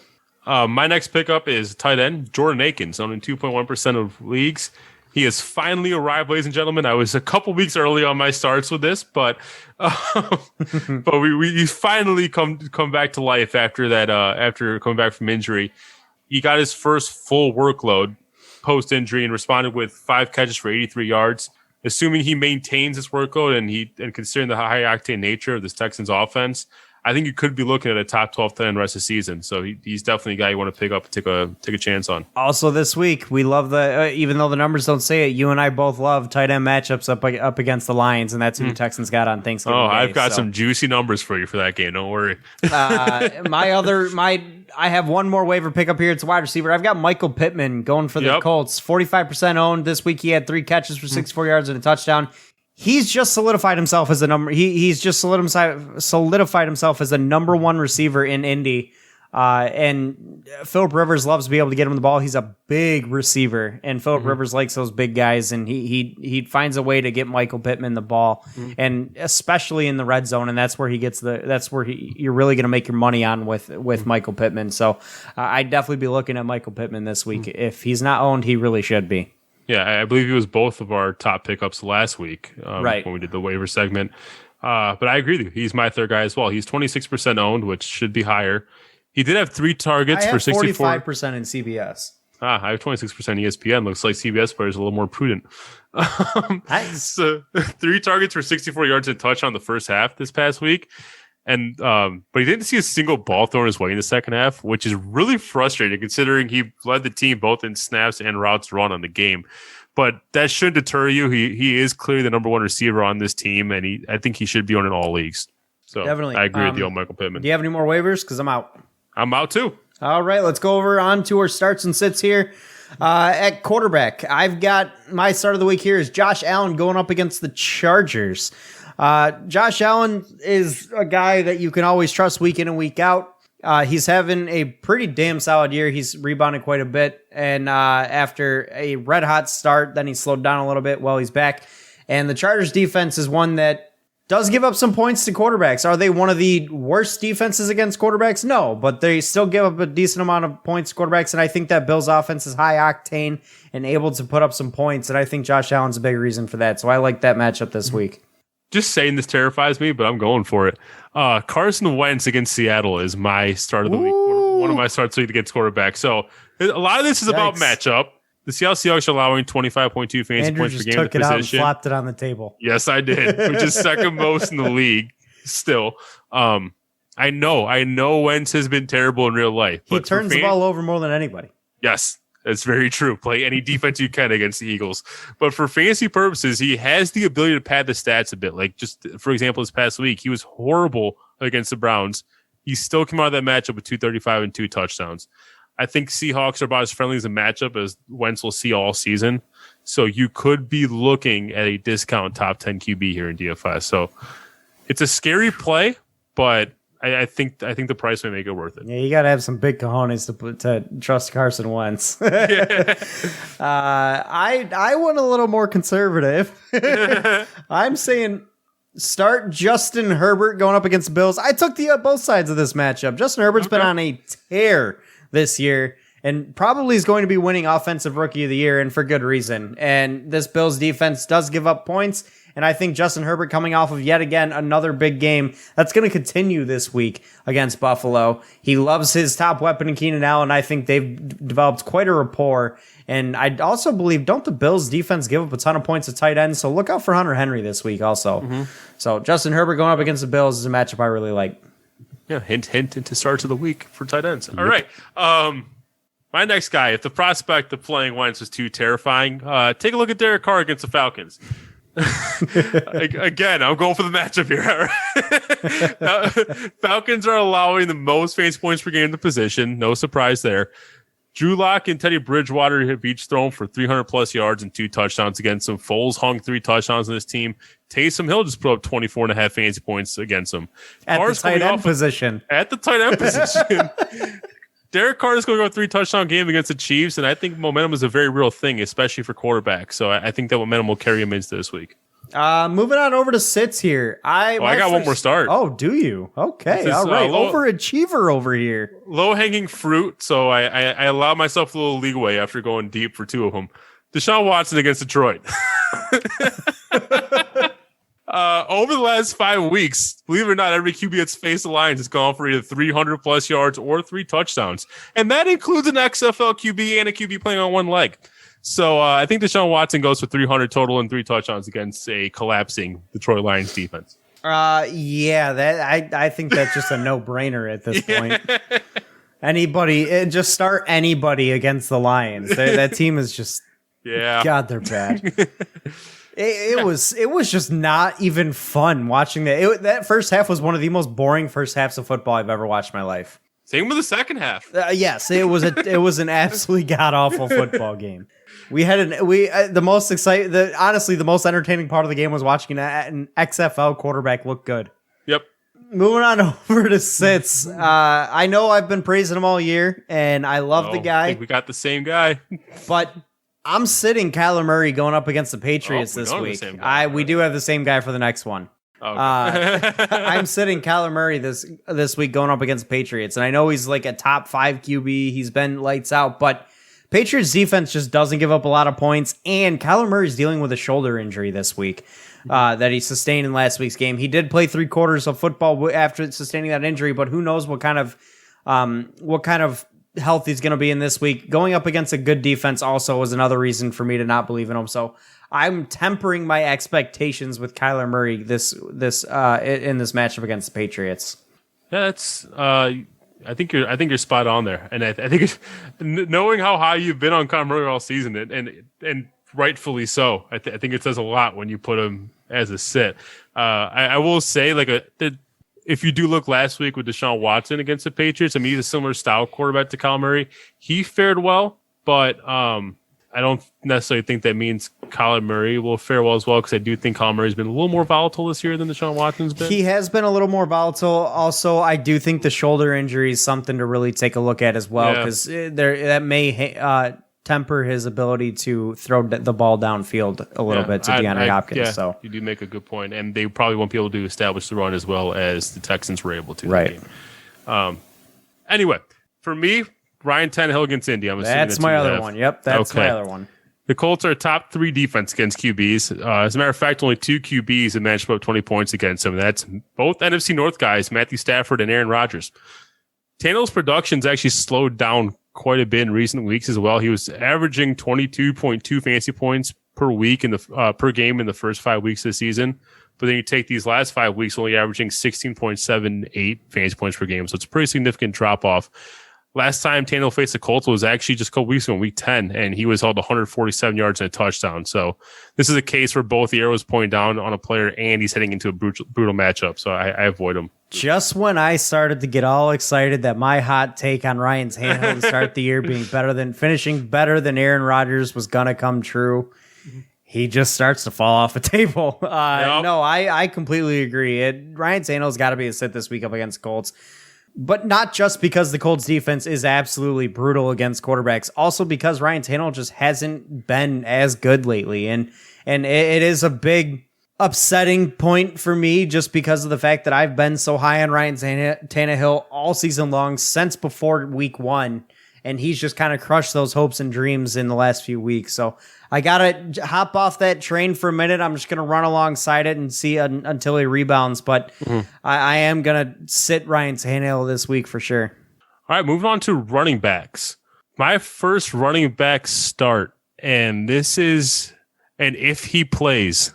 My next pickup is tight end Jordan Akins, owned in 2.1% of leagues. He has finally arrived, ladies and gentlemen. I was a couple weeks early on my starts with this, but we finally come back to life after that. After coming back from injury, he got his first full workload post injury and responded with 5 catches for 83 yards. Assuming he maintains this workload and considering the high octane nature of this Texans offense, I think you could be looking at a top 12 10 rest of the season. So he's definitely a guy you want to pick up and take a chance on. Also this week, we love even though the numbers don't say it, you and I both love tight end matchups up against the Lions, and that's who the Texans got on Thanksgiving. I've got some juicy numbers for you for that game. Don't worry. I have one more waiver pickup here. It's a wide receiver. I've got Michael Pittman going for the Colts. 45% owned. This week he had 3 catches for 64 yards and a touchdown. He's just solidified himself as a number. He's just solidified himself as the number 1 receiver in Indy. And Phillip Rivers loves to be able to get him the ball. He's a big receiver, and Phillip Rivers likes those big guys, and he finds a way to get Michael Pittman the ball, and especially in the red zone. And that's where you're really going to make your money on with Michael Pittman. So I'd definitely be looking at Michael Pittman this week. If he's not owned, he really should be. Yeah, I believe he was both of our top pickups last week right when we did the waiver segment. But I agree with you. He's my third guy as well. He's 26% owned, which should be higher. He did have 3 targets for 64. 45% in CBS. I have 26% ESPN. Looks like CBS players are a little more prudent. Nice. So 3 targets for 64 yards and touch on the first half this past week. And but he didn't see a single ball thrown his way in the second half, which is really frustrating considering he led the team both in snaps and routes run on the game. But that shouldn't deter you. He is clearly the number 1 receiver on this team, and I think he should be on in all leagues. So definitely, I agree with you on Michael Pittman. Do you have any more waivers? Because I'm out. I'm out too. All right, let's go on to our starts and sits here. At quarterback, I've got my start of the week here is Josh Allen going up against the Chargers. Josh Allen is a guy that you can always trust week in and week out. He's having a pretty damn solid year. He's rebounded quite a bit. And after a red hot start, then he slowed down a little bit while he's back. And the Chargers defense is one that does give up some points to quarterbacks. Are they one of the worst defenses against quarterbacks? No, but they still give up a decent amount of points to quarterbacks. And I think that Bills offense is high octane and able to put up some points. And I think Josh Allen's a big reason for that. So I like that matchup this week. Just saying this terrifies me, but I'm going for it. Carson Wentz against Seattle is my start of the week. One of my starts of the week against quarterback. So a lot of this is about matchup. The Seattle Seahawks are allowing 25.2 fantasy points per game. Took it out and flopped it on the table. Yes, I did, which is second most in the league still. I know Wentz has been terrible in real life. He turns the ball over more than anybody. Yes, that's very true. Play any defense you can against the Eagles. But for fantasy purposes, he has the ability to pad the stats a bit. Like just, for example, this past week, he was horrible against the Browns. He still came out of that matchup with 235 and 2 touchdowns. I think Seahawks are about as friendly as a matchup as Wentz will see all season. So you could be looking at a discount top 10 QB here in DFS. So it's a scary play, but I think the price may make it worth it. Yeah, you got to have some big cojones to trust Carson Wentz. I went a little more conservative. I'm saying start Justin Herbert going up against the Bills. I took both sides of this matchup. Justin Herbert's been on a tear this year, and probably is going to be winning Offensive Rookie of the Year, and for good reason. And this Bills defense does give up points, and I think Justin Herbert coming off of yet again another big game that's going to continue this week against Buffalo. He loves his top weapon in Keenan Allen. I think they've developed quite a rapport. And I also believe, don't the Bills defense give up a ton of points at tight end? So look out for Hunter Henry this week also. So Justin Herbert going up against the Bills is a matchup I really like. Yeah, hint into starts of the week for tight ends. All right. My next guy, if the prospect of playing Wentz was too terrifying, take a look at Derek Carr against the Falcons. Again, I'm going for the matchup here. Falcons are allowing the most fantasy points per game in the position. No surprise there. Drew Lock and Teddy Bridgewater have each thrown for 300-plus yards and 2 touchdowns against them. Foles hung 3 touchdowns in this team. Taysom Hill just put up 24.5 fantasy points against them. At the tight end position. Derek Carr is going to go a 3-touchdown game against the Chiefs, and I think momentum is a very real thing, especially for quarterbacks. So I think that momentum will carry him into this week. Moving on over to sits here. I got one more start. Oh, do you? Okay, all right. Overachiever over here. Low-hanging fruit, so I allow myself a little leeway after going deep for 2 of them. Deshaun Watson against Detroit. Over the last 5 weeks, believe it or not, every QB that's faced the Lions has gone for either 300-plus yards or 3 touchdowns. And that includes an XFL QB and a QB playing on one leg. So I think Deshaun Watson goes for 300 total and 3 touchdowns against a collapsing Detroit Lions defense. I think that's just a no-brainer at this point. Just start anybody against the Lions. That team is just, God, they're bad. It was just not even fun watching that. That first half was one of the most boring first halves of football I've ever watched in my life. Same with the second half. Yes, it was an absolutely god awful football game. We had the most honestly the most entertaining part of the game was watching an XFL quarterback look good. Yep. Moving on over to sits. I know I've been praising him all year, and I love the guy. I think we got the same guy, but I'm sitting Kyler Murray going up against the Patriots this week. We do have the same guy for the next one. Okay. I'm sitting Kyler Murray this week going up against the Patriots, and I know he's like a top 5 QB. He's been lights out, but Patriots defense just doesn't give up a lot of points, and Kyler Murray's dealing with a shoulder injury this week that he sustained in last week's game. He did play 3 quarters of football after sustaining that injury, but who knows what kind of health he's going to be in this week. Going up against a good defense also was another reason for me to not believe in him. So I'm tempering my expectations with Kyler Murray in this matchup against the Patriots. Yeah, that's I think you're spot on there, and I think knowing how high you've been on Kyler Murray all season, and rightfully so. I think it says a lot when you put him as a sit. I will say if you do look last week with Deshaun Watson against the Patriots, I mean, he's a similar style quarterback to Kyler Murray. He fared well, but I don't necessarily think that means Kyler Murray will fare well as well, because I do think Kyler Murray's been a little more volatile this year than Deshaun Watson's been. He has been a little more volatile. Also, I do think the shoulder injury is something to really take a look at as well, because that may temper his ability to throw the ball downfield a little bit to DeAndre Hopkins. Yeah, so you do make a good point, and they probably won't be able to establish the run as well as the Texans were able to. Right. Anyway, for me, Ryan Tannehill against Indy. That's my other one. Yep, that's my other one. The Colts are a top 3 defense against QBs. As a matter of fact, only 2 QBs have managed to put up 20 points against them. That's both NFC North guys, Matthew Stafford and Aaron Rodgers. Tannehill's production's actually slowed down quite a bit in recent weeks as well. He was averaging 22.2 fantasy points per week per game in the first 5 weeks of the season. But then you take these last 5 weeks, only averaging 16.78 fantasy points per game. So it's a pretty significant drop off. Last time Tannehill faced the Colts was actually just a couple weeks ago in week 10, and he was held 147 yards and a touchdown. So this is a case where both the arrows pointing down on a player and he's heading into a brutal matchup. So I avoid him. Just when I started to get all excited that my hot take on Ryan Tannehill to start the year finishing better than Aaron Rodgers was going to come true, he just starts to fall off the table. No, I completely agree. Ryan Tannehill's got to be a sit this week up against Colts. But not just because the Colts defense is absolutely brutal against quarterbacks, also because Ryan Tannehill just hasn't been as good lately. And it is a big upsetting point for me just because of the fact that I've been so high on Ryan Tannehill all season long since before week 1. and he's just kind of crushed those hopes and dreams in the last few weeks. So I got to hop off that train for a minute. I'm just going to run alongside it and see until he rebounds. But I am going to sit Ryan Tannehill this week for sure. All right, moving on to running backs. My first running back start, and this is, and if he plays,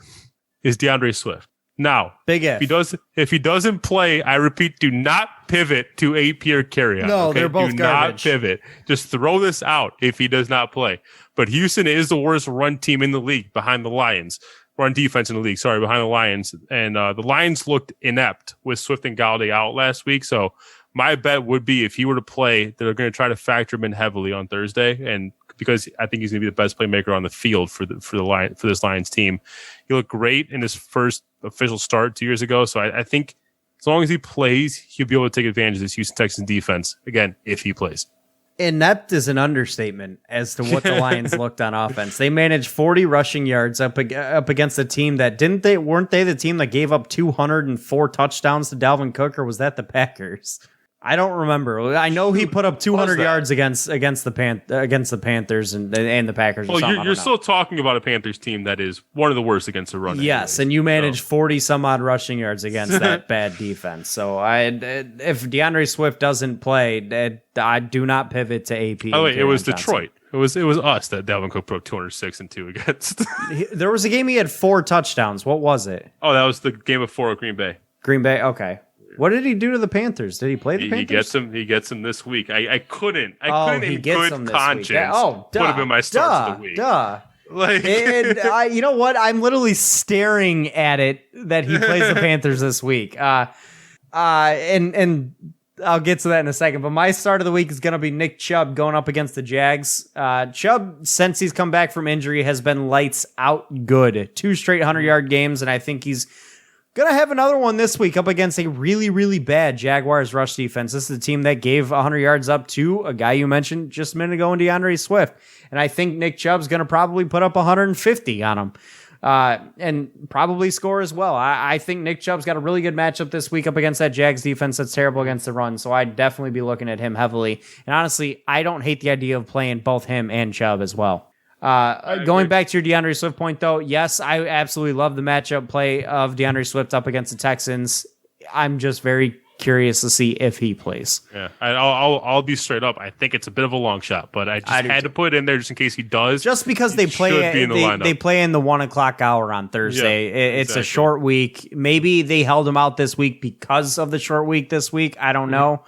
is DeAndre Swift. Now, Big if he doesn't play, I repeat, do not pivot to AP or carry-on. No, okay? they're both do garbage. Not pivot. Just throw this out if he does not play. But Houston is the worst run team in the league behind the Lions. Run defense in the league, sorry, behind the Lions. And the Lions looked inept with Swift and Galladay out last week. So my bet would be if he were to play, they're going to try to factor him in heavily on Thursday. And because I think he's going to be the best playmaker on the field for this Lions team. He looked great in his first official start 2 years ago. So I think as long as he plays, he'll be able to take advantage of this Houston Texans defense, again, if he plays. Inept is an understatement as to what the Lions looked on offense. They managed 40 rushing yards up against a team that weren't they the team that gave up 204 touchdowns to Dalvin Cook, or was that the Packers? I don't remember. I know he put up 200 yards against the Panthers and the Packers. Well, you're still talking about a Panthers team that is one of the worst against the run. Yes, and you managed 40 some odd rushing yards against that bad defense. So if DeAndre Swift doesn't play, I do not pivot to AP. Oh wait, it was Detroit. It was us that Dalvin Cook put 206 and 2 against. There was a game he had 4 touchdowns. What was it? Oh, that was the game before at Green Bay. Green Bay. Okay. What did he do to the Panthers? Did he play the Panthers? He gets him this week. I couldn't in good conscience put him in my starts of the week. And you know what? I'm literally staring at it that he plays the Panthers this week. And I'll get to that in a second. But my start of the week is going to be Nick Chubb going up against the Jags. Chubb, since he's come back from injury, has been lights out good. 2 straight 100-yard games, and I think he's going to have another one this week up against a really, really bad Jaguars rush defense. This is the team that gave 100 yards up to a guy you mentioned just a minute ago in DeAndre Swift. And I think Nick Chubb's going to probably put up 150 on him and probably score as well. I think Nick Chubb's got a really good matchup this week up against that Jags defense that's terrible against the run. So I'd definitely be looking at him heavily. And honestly, I don't hate the idea of playing both him and Chubb as well. Going back to your DeAndre Swift point, though, yes, I absolutely love the matchup play of DeAndre Swift up against the Texans. I'm just very curious to see if he plays. Yeah, I'll be straight up. I think it's a bit of a long shot, but I had to put it in there just in case he does. Just because they play in the 1 o'clock hour on Thursday. Yeah, it's exactly. A short week. Maybe they held him out this week because of the short week this week. I don't know,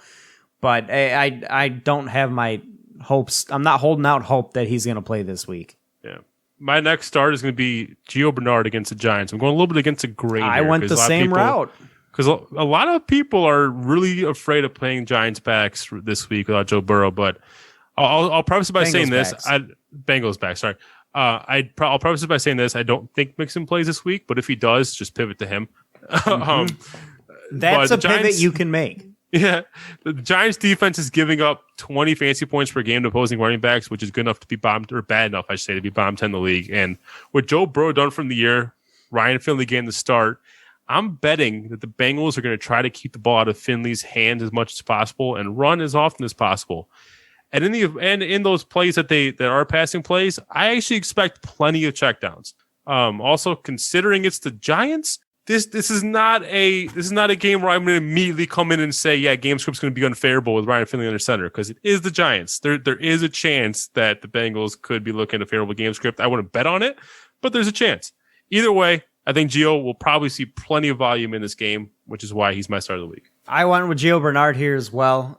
but I don't have my hopes. I'm not holding out hope that he's going to play this week. Yeah. My next start is going to be Gio Bernard against the Giants. I'm going a little bit against the grain. I went the same route. Because a lot of people are really afraid of playing Giants backs this week without Joe Burrow. But I'll preface it by saying this. Bengals back, sorry. I'll preface it by saying this. I don't think Mixon plays this week, but if he does, just pivot to him. That's a pivot you can make. Yeah, the Giants defense is giving up 20 fantasy points per game to opposing running backs, which is good enough to be bombed, or bad enough, I should say, to be bombed 10 in the league. And with Joe Burrow done from the year, Ryan Finley getting the start, I'm betting that the Bengals are going to try to keep the ball out of Finley's hands as much as possible and run as often as possible. And in those plays that are passing plays, I actually expect plenty of checkdowns. Also, considering it's the Giants, This is not a game where I'm going to immediately come in and say, yeah, game script's going to be unfavorable with Ryan Finley under center, because it is the Giants. There is a chance that the Bengals could be looking at a favorable game script. I wouldn't bet on it, but there's a chance. Either way, I think Gio will probably see plenty of volume in this game, which is why he's my start of the week. I went with Gio Bernard here as well.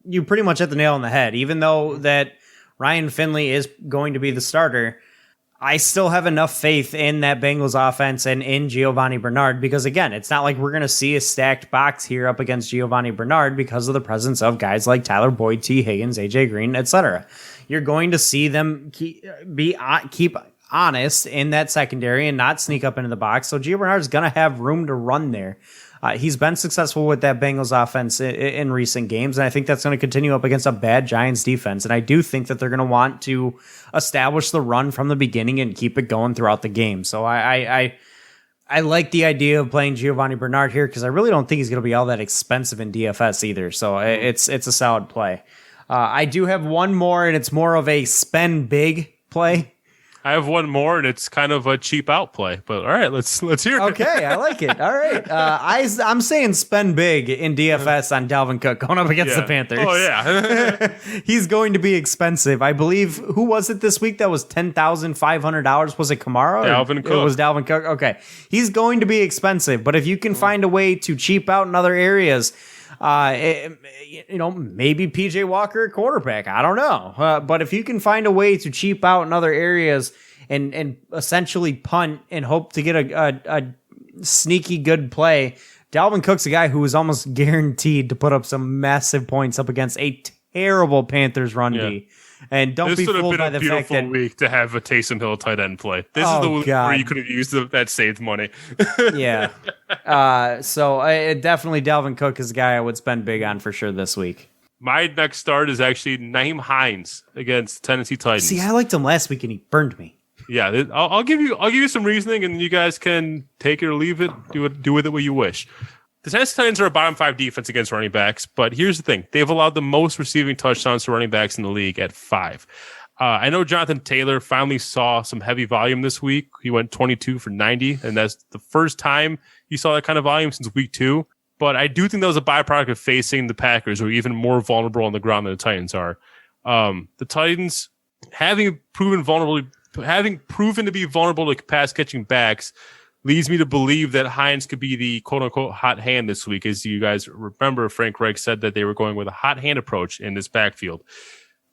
You pretty much hit the nail on the head. Even though that Ryan Finley is going to be the starter, I still have enough faith in that Bengals offense and in Giovanni Bernard because, again, it's not like we're going to see a stacked box here up against Giovanni Bernard because of the presence of guys like Tyler Boyd, T. Higgins, AJ Green, etc. You're going to see them keep honest in that secondary and not sneak up into the box. So Gio Bernard is going to have room to run there. He's been successful with that Bengals offense in recent games, and I think that's going to continue up against a bad Giants defense. And I do think that they're going to want to establish the run from the beginning and keep it going throughout the game. So I I like the idea of playing Giovanni Bernard here because I really don't think he's going to be all that expensive in DFS either. So it's a solid play. I do have one more, and it's more of a spend big play. I have one more, and it's kind of a cheap out play. But all right, let's hear it. Okay, I like it. All right, I'm saying spend big in DFS on Dalvin Cook going up against the Panthers. Oh yeah, he's going to be expensive. I believe who was it this week that was $10,500? Was it Kamara? Dalvin Cook. It was Dalvin Cook. Okay, he's going to be expensive, but if you can find a way to cheap out in other areas. Maybe PJ Walker at quarterback. I don't know. But if you can find a way to cheap out in other areas and essentially punt and hope to get a sneaky good play, Dalvin Cook's a guy who is almost guaranteed to put up some massive points up against a terrible Panthers run D. And don't be fooled by the fact that week to have a Taysom Hill tight end play. This is the week where you could have used that saved money. Yeah. So definitely Dalvin Cook is a guy I would spend big on for sure this week. My next start is actually Nyheim Hines against Tennessee Titans. See, I liked him last week and he burned me. Yeah, I'll give you some reasoning, and you guys can take it or leave it. Do with it what you wish. The Tennessee Titans are a bottom 5 defense against running backs, but here's the thing. They've allowed the most receiving touchdowns to running backs in the league at 5. I know Jonathan Taylor finally saw some heavy volume this week. He went 22 for 90, and that's the first time he saw that kind of volume since week 2. But I do think that was a byproduct of facing the Packers, who are even more vulnerable on the ground than the Titans are. The Titans, having proven to be vulnerable to pass-catching backs, leads me to believe that Hines could be the quote-unquote hot hand this week. As you guys remember, Frank Reich said that they were going with a hot hand approach in this backfield.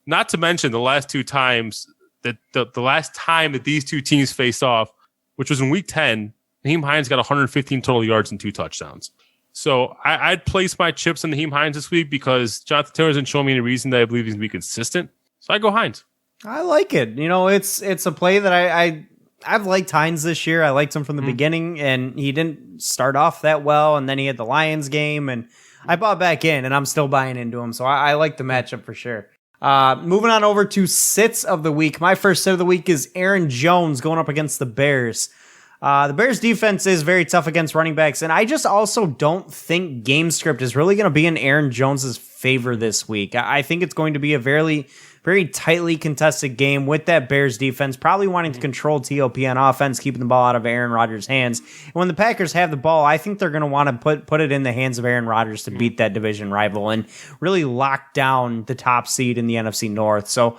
Not to mention the last two times that the last time that these two teams faced off, which was in week 10, Nyheim Hines got 115 total yards and 2 touchdowns. So I'd place my chips on Nyheim Hines this week because Jonathan Taylor hasn't shown me any reason that I believe he's going to be consistent. So I go Hines. I like it. It's a play that I've liked Hines this year. I liked him from the beginning, and he didn't start off that well, and then he had the Lions game, and I bought back in, and I'm still buying into him, so I like the matchup for sure. Moving on over to sits of the week. My first sit of the week is Aaron Jones going up against the Bears. The Bears defense is very tough against running backs, and I just also don't think game script is really going to be in Aaron Jones's favor this week. I think it's going to be a very tightly contested game with that Bears defense, probably wanting to control TOP on offense, keeping the ball out of Aaron Rodgers' hands. And when the Packers have the ball, I think they're going to want to put it in the hands of Aaron Rodgers to beat that division rival and really lock down the top seed in the NFC North. So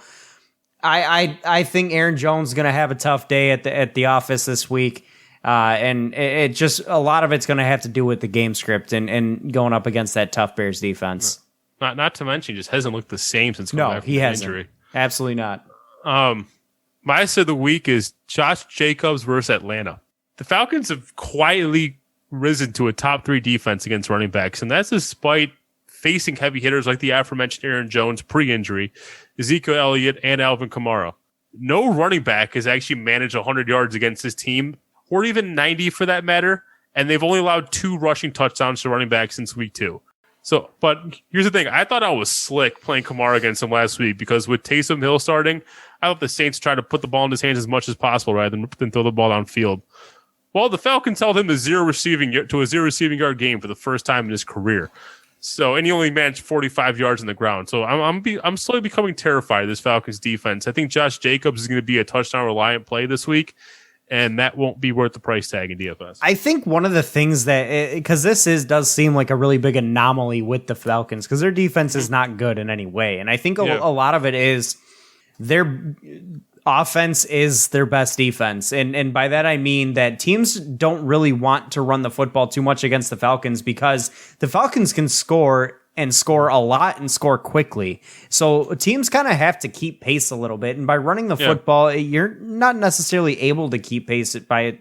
I think Aaron Jones is going to have a tough day at the office this week. And it just, a lot of it's going to have to do with the game script and going up against that tough Bears defense. Not to mention, he just hasn't looked the same since coming back from the injury. Absolutely not. My sit of the week is Josh Jacobs versus Atlanta. The Falcons have quietly risen to a top 3 defense against running backs, and that's despite facing heavy hitters like the aforementioned Aaron Jones pre-injury, Ezekiel Elliott, and Alvin Kamara. No running back has actually managed 100 yards against this team, or even 90 for that matter, and they've only allowed 2 rushing touchdowns to running backs since week 2. So, but here's the thing. I thought I was slick playing Kamara against him last week because with Taysom Hill starting, I thought the Saints tried to put the ball in his hands as much as possible rather than throw the ball downfield. Well, the Falcons held him to a 0 receiving yard game for the first time in his career. So, and he only managed 45 yards on the ground. So I'm slowly becoming terrified of this Falcons defense. I think Josh Jacobs is going to be a touchdown reliant play this week, and that won't be worth the price tag in DFS. I think one of the things that, because does seem like a really big anomaly with the Falcons, because their defense is not good in any way. And I think a lot of it is their offense is their best defense. And by that, I mean that teams don't really want to run the football too much against the Falcons because the Falcons can score and score a lot and score quickly. So teams kind of have to keep pace a little bit. And by running the football, you're not necessarily able to keep pace by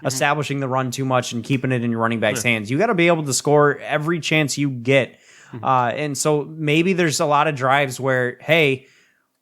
establishing the run too much and keeping it in your running back's hands. You got to be able to score every chance you get. And so maybe there's a lot of drives where, hey,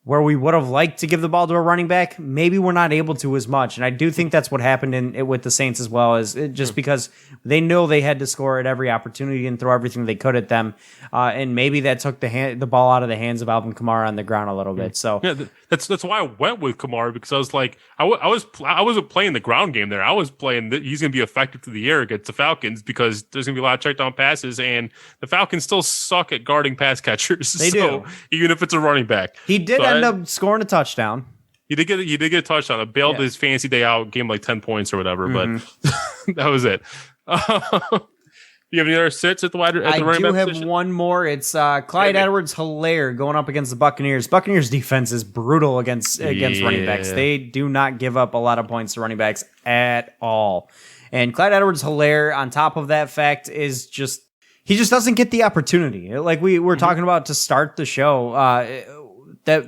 where we would have liked to give the ball to a running back, maybe we're not able to as much. And I do think that's what happened with the Saints as well, is just because they know they had to score at every opportunity and throw everything they could at them. And maybe that took the ball out of the hands of Alvin Kamara on the ground a little bit. So yeah, that's why I went with Kamara, because I was like, I wasn't playing the ground game there. I was playing that he's going to be effective to the air against the Falcons, because there's going to be a lot of check down passes, and the Falcons still suck at guarding pass catchers. They do, even if it's a running back. He did end up scoring a touchdown. He did get a touchdown. I bailed his fancy day out, gave him like 10 points or whatever, but that was it. You have any other sits at the running back position? I do have one more. It's Clyde Edwards-Helaire going up against the Buccaneers. Buccaneers defense is brutal against running backs. They do not give up a lot of points to running backs at all. And Clyde Edwards-Helaire, on top of that fact, is he just doesn't get the opportunity. Like we were talking about to start the show, that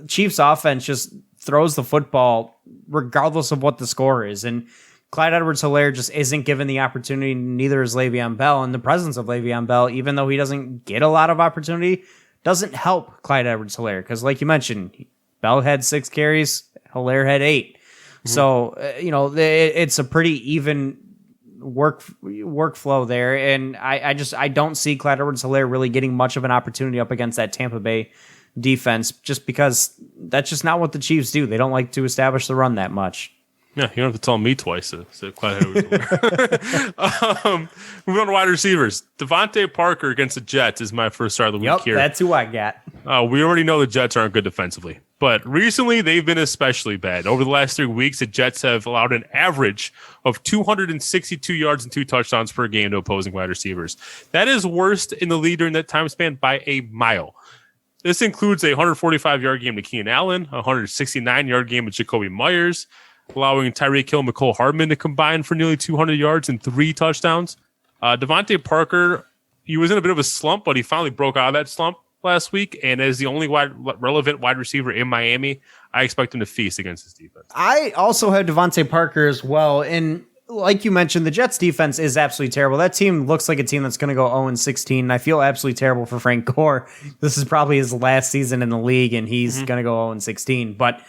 Chiefs offense just throws the football regardless of what the score is. And Clyde Edwards-Helaire just isn't given the opportunity. Neither is Le'Veon Bell. And the presence of Le'Veon Bell, even though he doesn't get a lot of opportunity, doesn't help Clyde Edwards-Helaire. Because like you mentioned, Bell had 6 carries, Helaire had 8. So, it's a pretty even workflow there. And I don't see Clyde Edwards-Helaire really getting much of an opportunity up against that Tampa Bay defense, just because that's just not what the Chiefs do. They don't like to establish the run that much. Yeah, you don't have to tell me twice. Clyde Edwards-Helaire. Moving on to wide receivers. Devontae Parker against the Jets is my first start of the week here. That's who I got. We already know the Jets aren't good defensively, but recently they've been especially bad. Over the last 3 weeks, the Jets have allowed an average of 262 yards and 2 touchdowns per game to opposing wide receivers. That is worst in the league during that time span by a mile. This includes a 145-yard game to Keenan Allen, a 169-yard game with Jacoby Myers, allowing Tyreek Hill and McCole Hardman to combine for nearly 200 yards and 3 touchdowns. Devontae Parker, he was in a bit of a slump, but he finally broke out of that slump last week, and as the only relevant wide receiver in Miami, I expect him to feast against this defense. I also have Devontae Parker as well, and like you mentioned, the Jets defense is absolutely terrible. That team looks like a team that's going to go 0-16, and I feel absolutely terrible for Frank Gore. This is probably his last season in the league, and he's going to go 0-16, but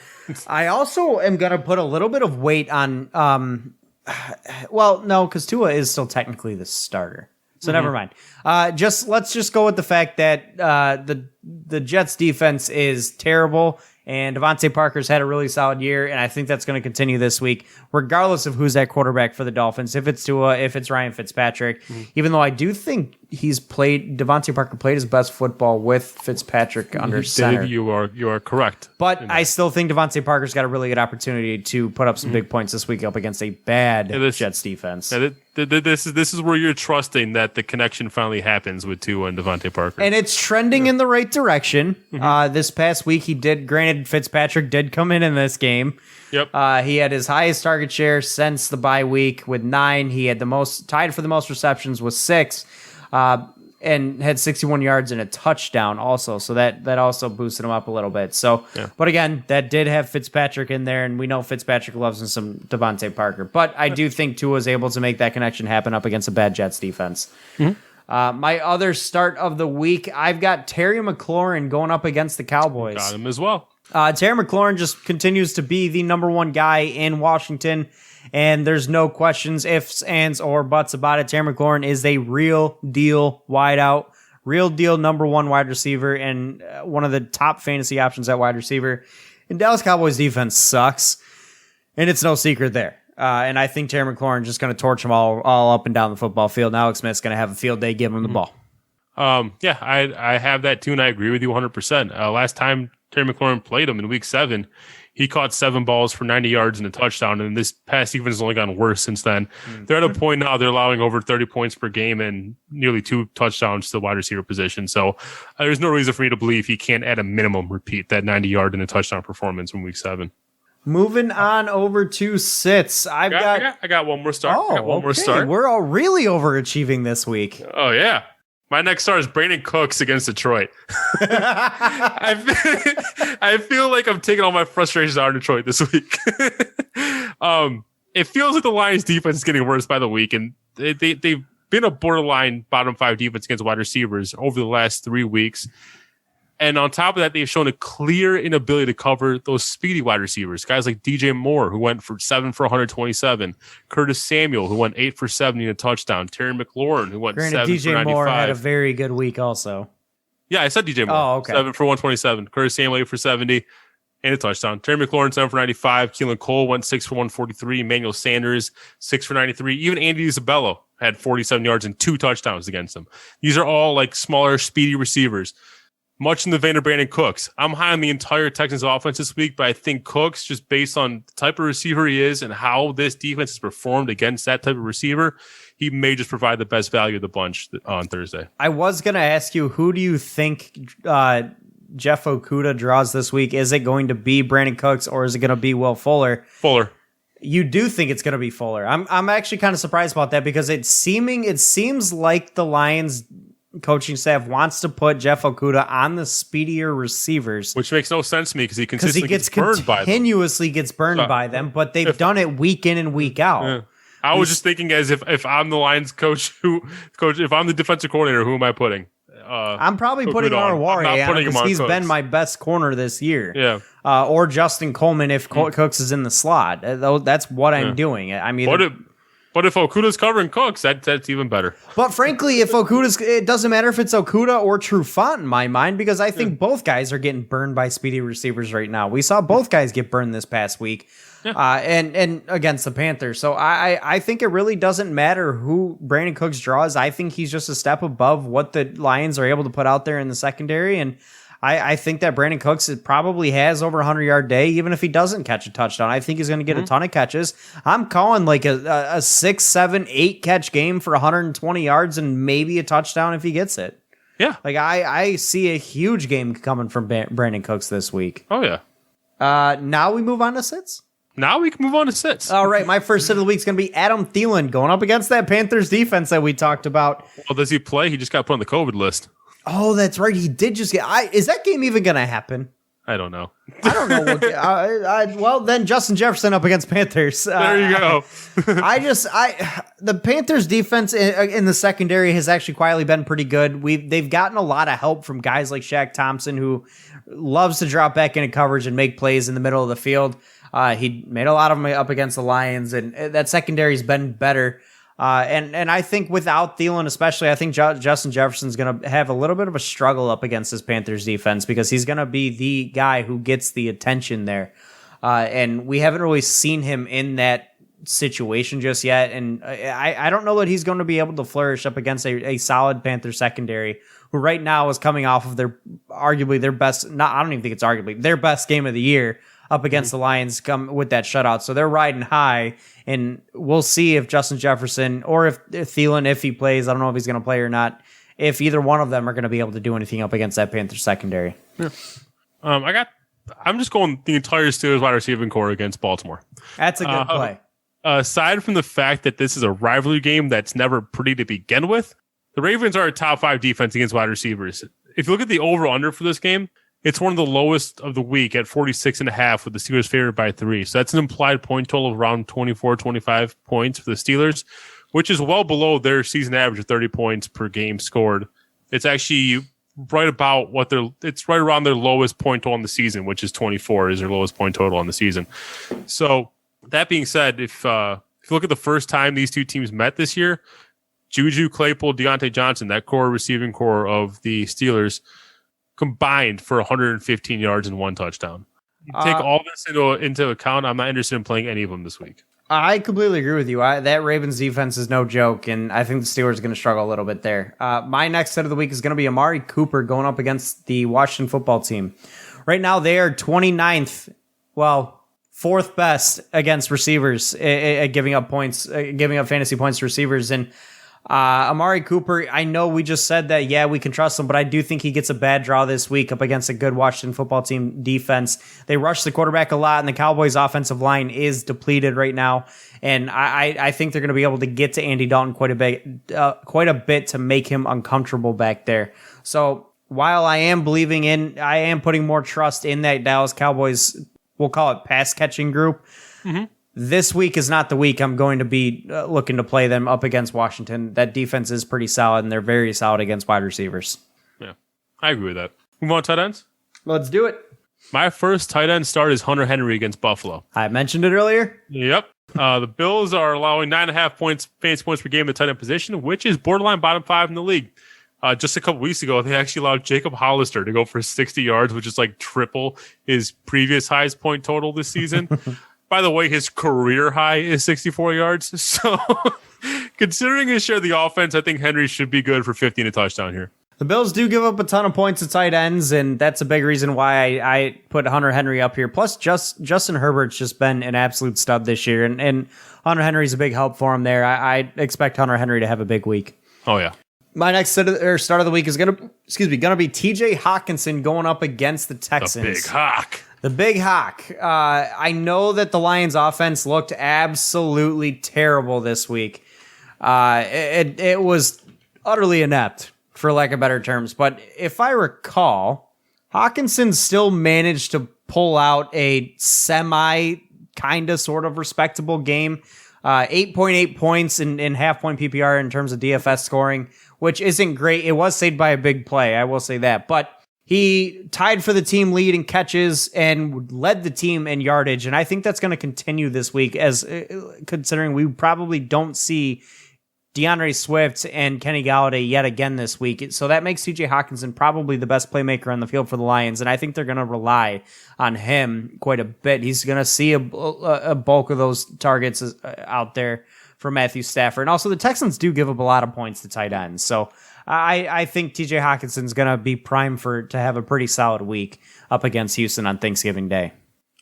I also am going to put a little bit of weight on, no, because Tua is still technically the starter. So never mind. Let's just go with the fact that the Jets defense is terrible, and Devontae Parker's had a really solid year, and I think that's going to continue this week, regardless of who's at quarterback for the Dolphins. If it's Tua, if it's Ryan Fitzpatrick, even though I do think Devontae Parker played his best football with Fitzpatrick under center. You are correct. But I still think Devontae Parker's got a really good opportunity to put up some big points this week up against a bad Jets defense. This is where you're trusting that the connection finally happens with Tua and Devontae Parker. And it's trending in the right direction. This past week, granted, Fitzpatrick did come in this game. Yep. He had his highest target share since the bye week with 9. He had tied for the most receptions with 6. And had 61 yards and a touchdown also. So that also boosted him up a little bit. So, But again, that did have Fitzpatrick in there, and we know Fitzpatrick loves him some Devontae Parker. But I do think Tua was able to make that connection happen up against a bad Jets defense. My other start of the week, I've got Terry McLaurin going up against the Cowboys. Got him as well. Terry McLaurin just continues to be the number 1 guy in Washington. And there's no questions, ifs, ands, or buts about it. Terry McLaurin is a real deal wideout, real deal number 1 wide receiver, and one of the top fantasy options at wide receiver. And Dallas Cowboys defense sucks, and it's no secret there. And I think Terry McLaurin is just going to torch them all up and down the football field. And Alex Smith's going to have a field day, give him the ball. I have that too, and I agree with you 100%. Last time Terry McLaurin played him in week 7, he caught 7 balls for 90 yards and a touchdown, and this past season has only gotten worse since then. They're at a point now they're allowing over 30 points per game and nearly 2 touchdowns to the wide receiver position. So there's no reason for me to believe he can't, at a minimum, repeat that 90-yard and a touchdown performance from week 7. Moving on over to sits. I got one more start. More start. We're all really overachieving this week. Oh, yeah. My next start is Brandon Cooks against Detroit. I feel like I'm taking all my frustrations out of Detroit this week. It feels like the Lions defense is getting worse by the week, and they've been a borderline bottom 5 defense against wide receivers over the last 3 weeks. And on top of that, they've shown a clear inability to cover those speedy wide receivers. Guys like DJ Moore, who went for 7 for 127. Curtis Samuel, who went 8 for 70 and a touchdown. Terry McLaurin, who went 7 for 95. DJ Moore had a very good week also. Yeah, I said DJ Moore. Oh, okay. 7 for 127. Curtis Samuel, 8 for 70 and a touchdown. Terry McLaurin, 7 for 95. Keelan Cole went 6 for 143. Emmanuel Sanders, 6 for 93. Even Andy Isabella had 47 yards and 2 touchdowns against them. These are all like smaller, speedy receivers. Much in the vein of Brandon Cooks. I'm high on the entire Texans offense this week, but I think Cooks, just based on the type of receiver he is and how this defense has performed against that type of receiver, he may just provide the best value of the bunch on Thursday. I was going to ask you, who do you think Jeff Okudah draws this week? Is it going to be Brandon Cooks or is it going to be Will Fuller? Fuller. You do think it's going to be Fuller. I'm actually kind of surprised about that because it seems like the Lions coaching staff wants to put Jeff Okudah on the speedier receivers, which makes no sense to me because he consistently gets burned by them. Continuously gets burned by them, but they've done it week in and week out. Yeah. I was just thinking as if I'm the Lions coach, if I'm the defensive coordinator, who am I putting? I'm probably putting Arwari on because he's been my best corner this year. Yeah. Or Justin Coleman if Cooks is in the slot. That's what I'm doing. I mean, but if Okudah's covering Cooks, that's even better. But frankly, if it doesn't matter if it's Okudah or Trufant in my mind, because I think both guys are getting burned by speedy receivers right now. We saw both guys get burned this past week, and against the Panthers. So I think it really doesn't matter who Brandon Cooks draws. I think he's just a step above what the Lions are able to put out there in the secondary, and I think that Brandon Cooks probably has over 100-yard day, even if he doesn't catch a touchdown. I think he's going to get a ton of catches. I'm calling like a 6, 7, 8 catch game for 120 yards and maybe a touchdown if he gets it. Yeah. Like I see a huge game coming from Brandon Cooks this week. Oh, yeah. Now we move on to sits? Now we can move on to sits. All right, my first sit of the week is going to be Adam Thielen going up against that Panthers defense that we talked about. Well, does he play? He just got put on the COVID list. Oh, that's right. He did just get. Is that game even going to happen? I don't know. I don't know. Well, then Justin Jefferson up against Panthers. There you go. The Panthers defense in the secondary has actually quietly been pretty good. They've gotten a lot of help from guys like Shaq Thompson, who loves to drop back into coverage and make plays in the middle of the field. He made a lot of them up against the Lions, and that secondary's been better. And I think without Thielen, especially, I think Justin Jefferson's going to have a little bit of a struggle up against this Panthers defense because he's going to be the guy who gets the attention there. And we haven't really seen him in that situation just yet. And I don't know that he's going to be able to flourish up against a solid Panthers secondary, who right now is coming off of arguably their best, I don't even think it's arguably, their best game of the year up against the Lions come with that shutout. So they're riding high, and we'll see if Justin Jefferson or if Thielen, if he plays, I don't know if he's going to play or not, if either one of them are going to be able to do anything up against that Panthers secondary. Yeah. I'm just going the entire Steelers wide receiving core against Baltimore. That's a good play. Aside from the fact that this is a rivalry game that's never pretty to begin with, the Ravens are a top 5 defense against wide receivers. If you look at the over-under for this game, it's one of the lowest of the week at 46.5 with the Steelers favored by 3. So that's an implied point total of around 24, 25 points for the Steelers, which is well below their season average of 30 points per game scored. It's actually right about it's right around their lowest point total on the season, which is 24 is their lowest point total on the season. So that being said, if you look at the first time these two teams met this year, Juju, Claypool, Deontay Johnson, that receiving core of the Steelers, combined for 115 yards and 1 touchdown. You take all this into account, I'm not interested in playing any of them this week. I completely agree with you. That Ravens defense is no joke, and I think the Steelers are going to struggle a little bit there. My next set of the week is going to be Amari Cooper going up against the Washington football team. Right now, they are 29th, 4th best against receivers at giving up points, giving up fantasy points to receivers, and Amari Cooper, I know we just said that, we can trust him, but I do think he gets a bad draw this week up against a good Washington football team defense. They rush the quarterback a lot, and the Cowboys' offensive line is depleted right now. And I think they're going to be able to get to Andy Dalton quite a bit to make him uncomfortable back there. So while I am putting more trust in that Dallas Cowboys, we'll call it pass catching group. Mm-hmm. This week is not the week I'm going to be looking to play them up against Washington. That defense is pretty solid, and they're very solid against wide receivers. Yeah, I agree with that. Move on to tight ends. Let's do it. My first tight end start is Hunter Henry against Buffalo. I mentioned it earlier. Yep. The Bills are allowing 9.5 fantasy points per game in the tight end position, which is borderline bottom 5 in the league. Just a couple weeks ago, they actually allowed Jacob Hollister to go for 60 yards, which is like triple his previous highest point total this season. By the way, his career high is 64 yards. So considering his share of the offense, I think Henry should be good for 50 and a touchdown here. The Bills do give up a ton of points to tight ends, and that's a big reason why I put Hunter Henry up here. Plus, Justin Herbert's just been an absolute stud this year, and Hunter Henry's a big help for him there. I expect Hunter Henry to have a big week. Oh, yeah. My next start of the week is gonna be TJ Hawkinson going up against the Texans. The Big Hawk. The Big Hawk. I know that the Lions offense looked absolutely terrible this week. It was utterly inept, for lack of better terms. But if I recall, Hawkinson still managed to pull out a kind of sort of respectable game. 8.8 points in half-point PPR in terms of DFS scoring, which isn't great. It was saved by a big play, I will say that. But he tied for the team lead in catches and led the team in yardage. And I think that's going to continue this week, as considering we probably don't see DeAndre Swift and Kenny Galladay yet again this week. So that makes TJ Hawkinson probably the best playmaker on the field for the Lions. And I think they're going to rely on him quite a bit. He's going to see a bulk of those targets out there for Matthew Stafford. And also the Texans do give up a lot of points to tight ends. So I think TJ Hawkinson's going to be primed to have a pretty solid week up against Houston on Thanksgiving Day.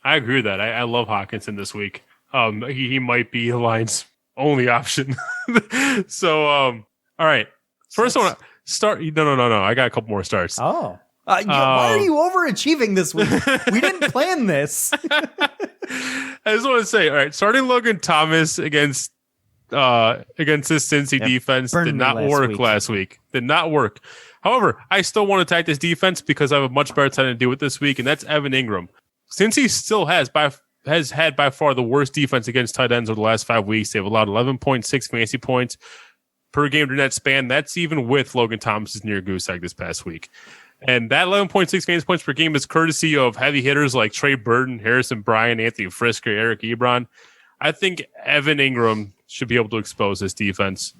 I agree with that. I love Hawkinson this week. He might be the Lions' only option. So, all right. First one, start. No. I got a couple more starts. Oh. Why are you overachieving this week? We didn't plan this. I just want to say, all right, starting Logan Thomas against this Cincy defense did not work last week. Did not work. However, I still want to attack this defense because I have a much better time to do it this week, and that's Evan Ingram. Cincy still has had by far the worst defense against tight ends over the last 5 weeks. They've allowed 11.6 fantasy points per game during that span. That's even with Logan Thomas's near goose egg this past week. And that 11.6 fantasy points per game is courtesy of heavy hitters like Trey Burton, Harrison Bryant, Anthony Frisker, Eric Ebron. I think Evan Ingram should be able to expose this defense.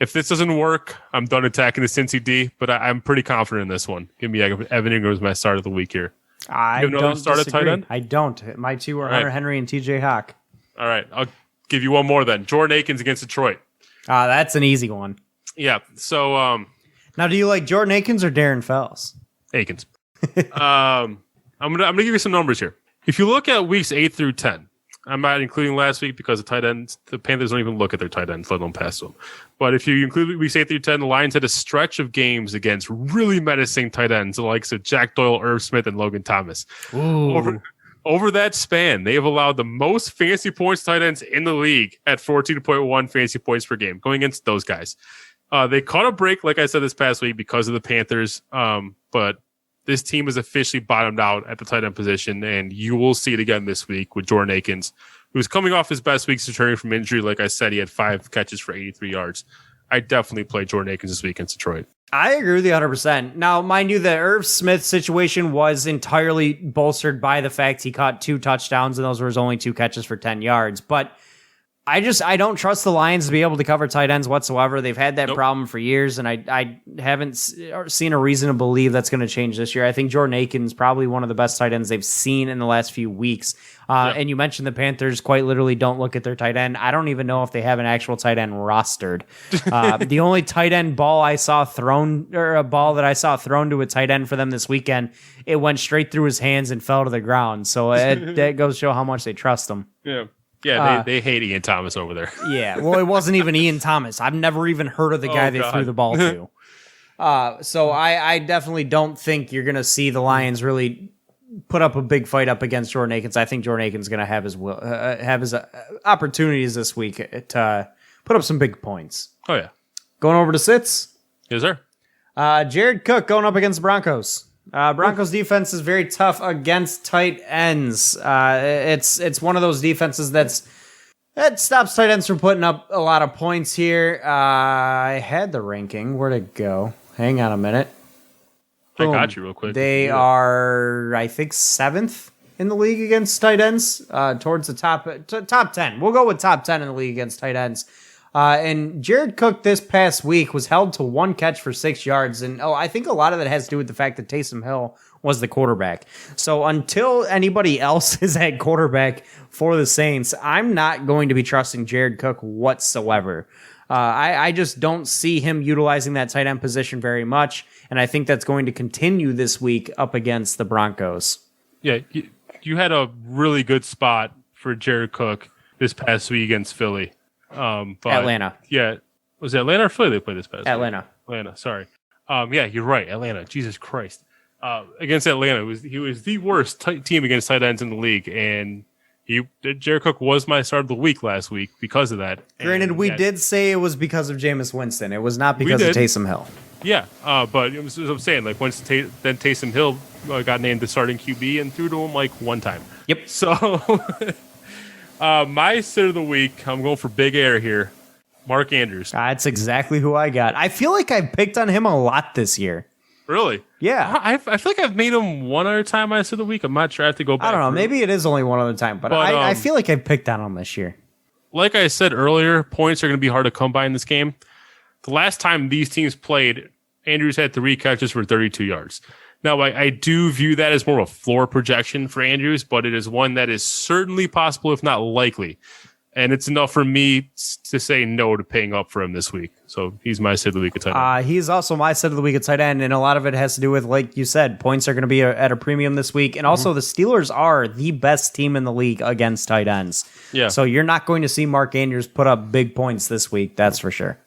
If this doesn't work, I'm done attacking the Cincy D, but I'm pretty confident in this one. Give me Evan Ingram as my start of the week here. I don't start a tight end? I don't. My two are Hunter Henry and TJ Hawk. All right. I'll give you one more then. Jordan Akins against Detroit. That's an easy one. Yeah. So now, do you like Jordan Akins or Darren Fells? Akins. I'm gonna give you some numbers here. If you look at weeks 8 through 10, I'm not including last week because the Panthers don't even look at their tight ends, let alone pass them. But if you include weeks 8 through 10, the Lions had a stretch of games against really menacing tight ends, the likes of Jack Doyle, Irv Smith, and Logan Thomas. Over that span, they have allowed the most fantasy points tight ends in the league at 14.1 fantasy points per game, going against those guys. They caught a break, like I said, this past week because of the Panthers, but this team is officially bottomed out at the tight end position, and you will see it again this week with Jordan Akins, who's coming off his best weeks returning from injury. Like I said, he had 5 catches for 83 yards. I definitely play Jordan Akins this week against Detroit. I agree with you 100%. Now, mind you, the Irv Smith situation was entirely bolstered by the fact he caught 2 touchdowns, and those were his only 2 catches for 10 yards. But I don't trust the Lions to be able to cover tight ends whatsoever. They've had that problem for years, and I haven't seen a reason to believe that's going to change this year. I think Jordan Akins probably one of the best tight ends they've seen in the last few weeks. And you mentioned the Panthers quite literally don't look at their tight end. I don't even know if they have an actual tight end rostered. The only tight end ball I saw thrown, or a ball that I saw thrown to a tight end for them this weekend, it went straight through his hands and fell to the ground. So that goes to show how much they trust him. Yeah. Yeah, they hate Ian Thomas over there. Yeah, well, it wasn't even Ian Thomas. I've never even heard of the guy they threw the ball to. So I definitely don't think you're going to see the Lions really put up a big fight up against Jordan Akins. I think Jordan Akins is going to have his opportunities this week to put up some big points. Oh, yeah. Going over to sits. Yes, sir. Jared Cook going up against the Broncos. Broncos defense is very tough against tight ends. It's one of those defenses that stops tight ends from putting up a lot of points here. I had the ranking. Where'd it go? Hang on a minute. I got you real quick. They are, I think, 7th in the league against tight ends, towards the top 10. We'll go with top 10 in the league against tight ends. And Jared Cook this past week was held to 1 catch for 6 yards. And I think a lot of that has to do with the fact that Taysom Hill was the quarterback. So until anybody else is at quarterback for the Saints, I'm not going to be trusting Jared Cook whatsoever. I just don't see him utilizing that tight end position very much. And I think that's going to continue this week up against the Broncos. Yeah, you had a really good spot for Jared Cook this past week against Philly. But Atlanta. Yeah. Was it Atlanta or Philly they played this past Atlanta. week? Atlanta, sorry. Yeah, you're right. Atlanta. Jesus Christ. Against Atlanta, he was the worst team against tight ends in the league. And Jared Cook was my start of the week last week because of that. Granted, we did say it was because of Jameis Winston. It was not because of Taysom Hill. Yeah, but it was what I'm saying. Like once then Taysom Hill got named the starting QB and threw to him like one time. Yep. So my sit of the week, I'm going for Big Air here. Mark Andrews. That's exactly who I got. I feel like I picked on him a lot this year. Really? Yeah. I feel like I've made him one other time my sit of the week. I'm not sure. I have to go back. I don't know. Maybe it is only one other time, but I feel like I picked on him this year. Like I said earlier, points are going to be hard to come by in this game. The last time these teams played, Andrews had 3 catches for 32 yards. Now, I do view that as more of a floor projection for Andrews, but it is one that is certainly possible, if not likely. And it's enough for me to say no to paying up for him this week. So he's my sit of the week at tight end. He's also my sit of the week at tight end, and a lot of it has to do with, like you said, points are going to be at a premium this week. And also the Steelers are the best team in the league against tight ends. Yeah. So you're not going to see Mark Andrews put up big points this week. That's for sure.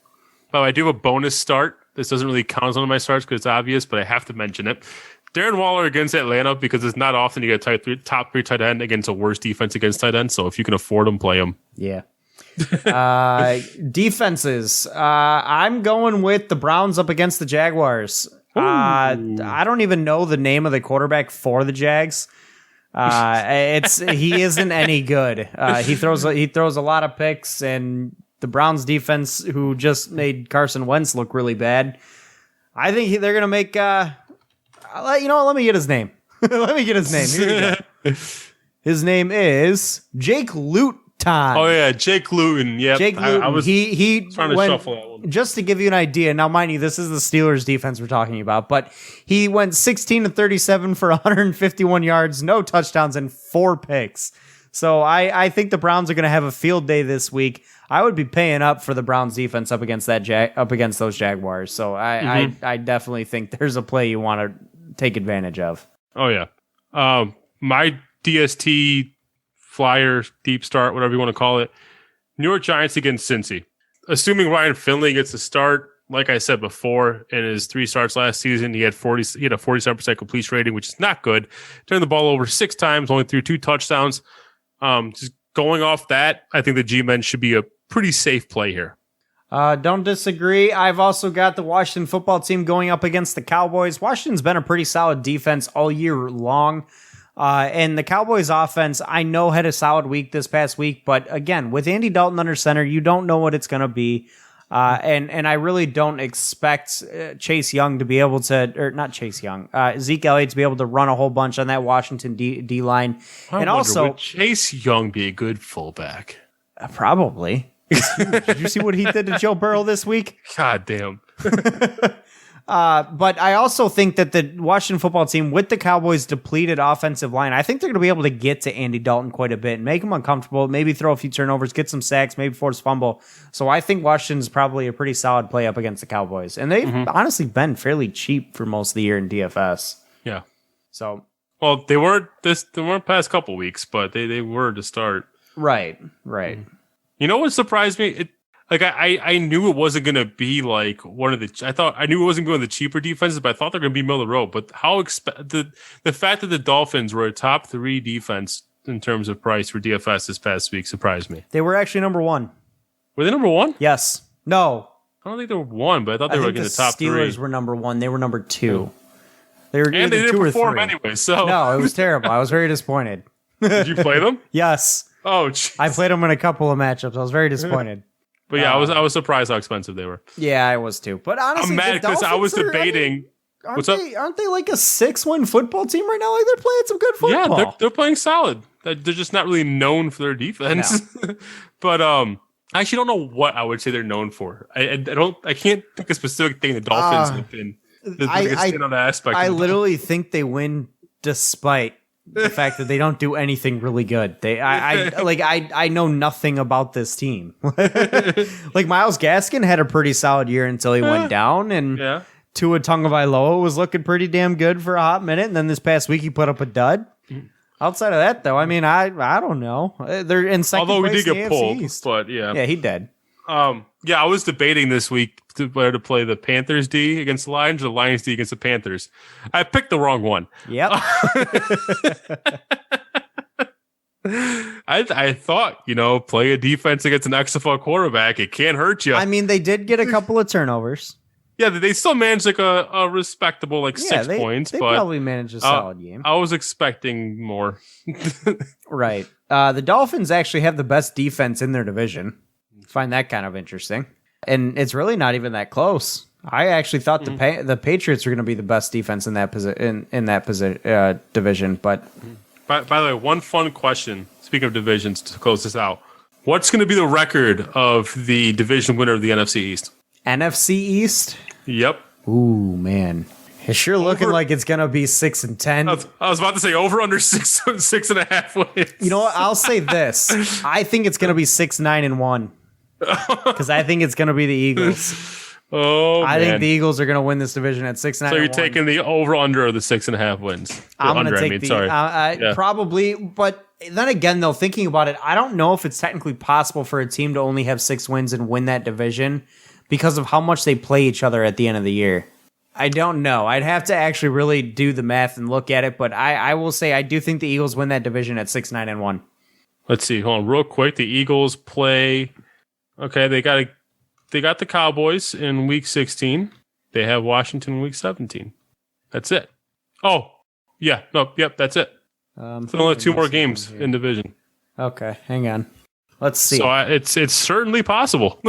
Well, I do have a bonus start. This doesn't really count as one of my starts because it's obvious, but I have to mention it. Darren Waller against Atlanta, because it's not often you get a top 3 tight end against a worse defense against tight end. So if you can afford them, play them. Yeah. Defenses. I'm going with the Browns up against the Jaguars. I don't even know the name of the quarterback for the Jags. He isn't any good. He throws a lot of picks, and the Browns defense, who just made Carson Wentz look really bad, I think they're gonna make. Let me get his name. Let me get his name. Here we go. His name is Jake Luton. Oh yeah, Jake Luton. Yeah, Jake Luton. I was he trying to shuffle that one. Just to give you an idea. Now, mind you, this is the Steelers defense we're talking about, but he went 16 to 37 for 151 yards, no touchdowns, and 4 picks. So I think the Browns are going to have a field day this week. I would be paying up for the Browns defense up against those Jaguars. So I definitely think there's a play you want to take advantage of. Oh yeah, my DST flyer deep start, whatever you want to call it. New York Giants against Cincy. Assuming Ryan Finley gets a start, like I said before, in his 3 starts last season, he had a 47% completion rating, which is not good. Turned the ball over 6 times, only threw 2 touchdowns. Just going off that, I think the G-Men should be a pretty safe play here. Don't disagree. I've also got the Washington football team going up against the Cowboys. Washington's been a pretty solid defense all year long. And the Cowboys offense, I know, had a solid week this past week, but again, with Andy Dalton under center, you don't know what it's going to be. And I really don't expect Chase Young to be able to, or not Chase Young, Zeke Elliott to be able to run a whole bunch on that Washington D line. And also, would Chase Young be a good fullback? Probably. Did you see what he did to Joe Burrow this week? God damn. But I also think that the Washington football team, with the Cowboys' depleted offensive line, I think they're going to be able to get to Andy Dalton quite a bit and make him uncomfortable, maybe throw a few turnovers, get some sacks, maybe force fumble. So I think Washington's probably a pretty solid play up against the Cowboys. And they've honestly been fairly cheap for most of the year in DFS. Yeah. So, well, they weren't past couple weeks, but they were to start. Right. You know what surprised me? I knew it wasn't going to be like one of the. I knew it wasn't going to the cheaper defenses, but I thought they're going to be middle of the road. But the fact that the Dolphins were a top 3 defense in terms of price for DFS this past week surprised me. They were actually number 1. Were they number 1? Yes. No. I don't think they were 1, but I thought they were in the top 3. The Steelers were number 1. They were number 2. They were and they didn't 2 or perform 3. anyway. So no, it was terrible. I was very disappointed. Did you play them? Yes. Oh, geez. I played them in a couple of matchups. I was very disappointed. But yeah, I was surprised how expensive they were. Yeah, I was too. But honestly, I'm mad because I was debating Aren't they like a 6-win football team right now? Like they're playing some good football. Yeah, they're playing solid. They're just not really known for their defense. No. But I actually don't know what I would say they're known for. I can't think a specific thing the Dolphins have been the biggest on that aspect. I literally think they win despite the fact that they don't do anything really good. I know nothing about this team. Like Myles Gaskin had a pretty solid year until he went down, and Tua Tagovailoa was looking pretty damn good for a hot minute, and then this past week he put up a dud. Outside of that, though, I mean, I don't know. They're in second place. Although we did get pulled, East. but yeah, he did. I was debating this week whether to play the Panthers D against the Lions or the Lions D against the Panthers. I picked the wrong one. Yep. I thought, play a defense against an XFL quarterback. It can't hurt you. I mean, they did get a couple of turnovers. Yeah, they still managed like a respectable 6 points. They but probably managed a solid game. I was expecting more. Right. The Dolphins actually have the best defense in their division. Find that kind of interesting. And it's really not even that close. I actually thought the Patriots were going to be the best defense in that division. But by the way, one fun question. Speaking of divisions, to close this out, what's going to be the record of the division winner of the NFC East? NFC East? Yep. Ooh, man. It's sure looking like it's going to be 6-10. I was about to say over under 6.5 wins. You know what? I'll say this. I think it's going to be 6-9-1. Because I think it's going to be the Eagles. I think the Eagles are going to win this division at 6-9. So you're taking the over under of the 6.5 wins. I'm going to take probably, but then again, though, thinking about it, I don't know if it's technically possible for a team to only have 6 wins and win that division because of how much they play each other at the end of the year. I don't know. I'd have to actually really do the math and look at it, but I will say I do think the Eagles win that division at 6-9-1. Let's see. Hold on, real quick. The Eagles play. Okay, they got the Cowboys in week 16. They have Washington in week 17. That's it. Oh, yeah. No, yep, that's it. So only 2 more games in division. Okay, hang on. Let's see. So it's certainly possible.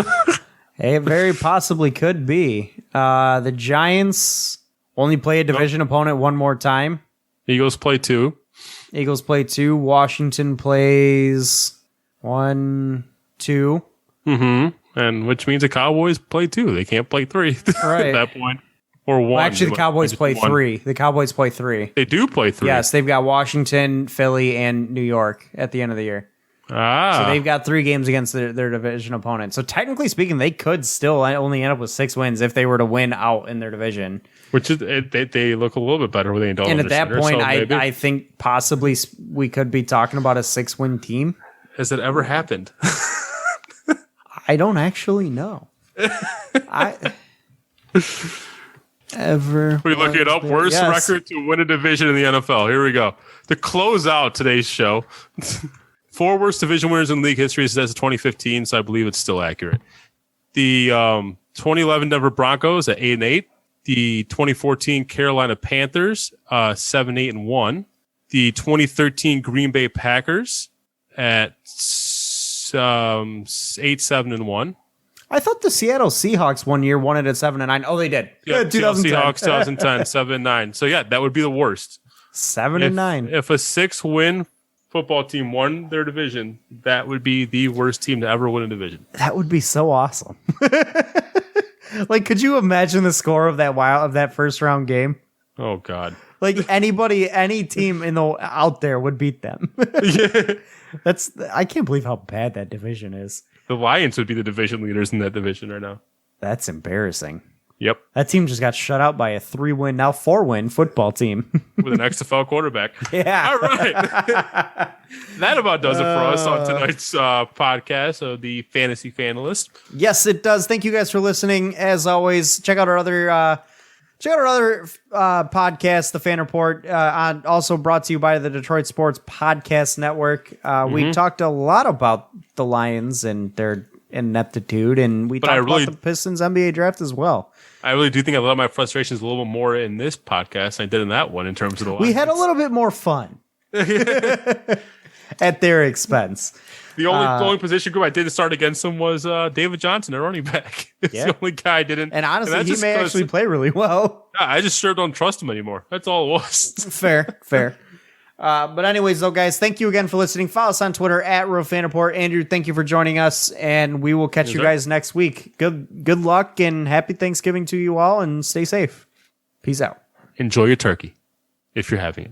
It very possibly could be. The Giants only play a division opponent one more time. Eagles play 2. Washington plays 1, 2. Mm-hmm. And which means the Cowboys play 2. They can't play 3 right. at that point. Or 1. Well, actually, the Cowboys play 3. The Cowboys play 3. They do play 3. Yes, they've got Washington, Philly, and New York at the end of the year. So they've got 3 games against their division opponent. So technically speaking, they could still only end up with 6 wins if they were to win out in their division. Which is they look a little bit better when they don't. And at that point, I think possibly we could be talking about a 6-win team. Has it ever happened? I don't actually know. Ever. We look it up. Worst record to win a division in the NFL. Here we go. To close out today's show. 4 worst division winners in league history says 2015, so I believe it's still accurate. The 2011 Denver Broncos at 8-8. The 2014 Carolina Panthers 7-8-1. The 2013 Green Bay Packers at 8-7-1. I thought the Seattle Seahawks one year won it at 7-9. Oh, they did. Yeah, 2010. Seahawks 2010 7-9. So yeah, that would be the worst. 7-9. If a 6-win football team won their division, that would be the worst team to ever win a division. That would be so awesome. Like, could you imagine the score of that first round game? Oh God! Like any team out there would beat them. Yeah. I can't believe how bad that division is. The Lions would be the division leaders in that division right now. That's embarrassing. Yep. That team just got shut out by a 3-win, now 4-win football team. With an XFL quarterback. Yeah. All right. That about does it for us on tonight's podcast of the Fantasy Fanalysts. Yes, it does. Thank you guys for listening. As always, check out our other podcast, The Fan Report, also brought to you by the Detroit Sports Podcast Network. We talked a lot about the Lions and their ineptitude, and we talked about the Pistons NBA draft as well. I really do think I let my frustrations a little bit more in this podcast than I did in that one in terms of the Lions. We had a little bit more fun at their expense. The only position group I didn't start against them was David Johnson, their running back. It's the only guy I didn't. And honestly, he may actually play really well. I just sure don't trust him anymore. That's all it was. Fair. But anyways, though, guys, thank you again for listening. Follow us on Twitter at RealFanReport. Andrew, thank you for joining us, and we will catch you guys next week. Good luck and happy Thanksgiving to you all, and stay safe. Peace out. Enjoy your turkey if you're having it.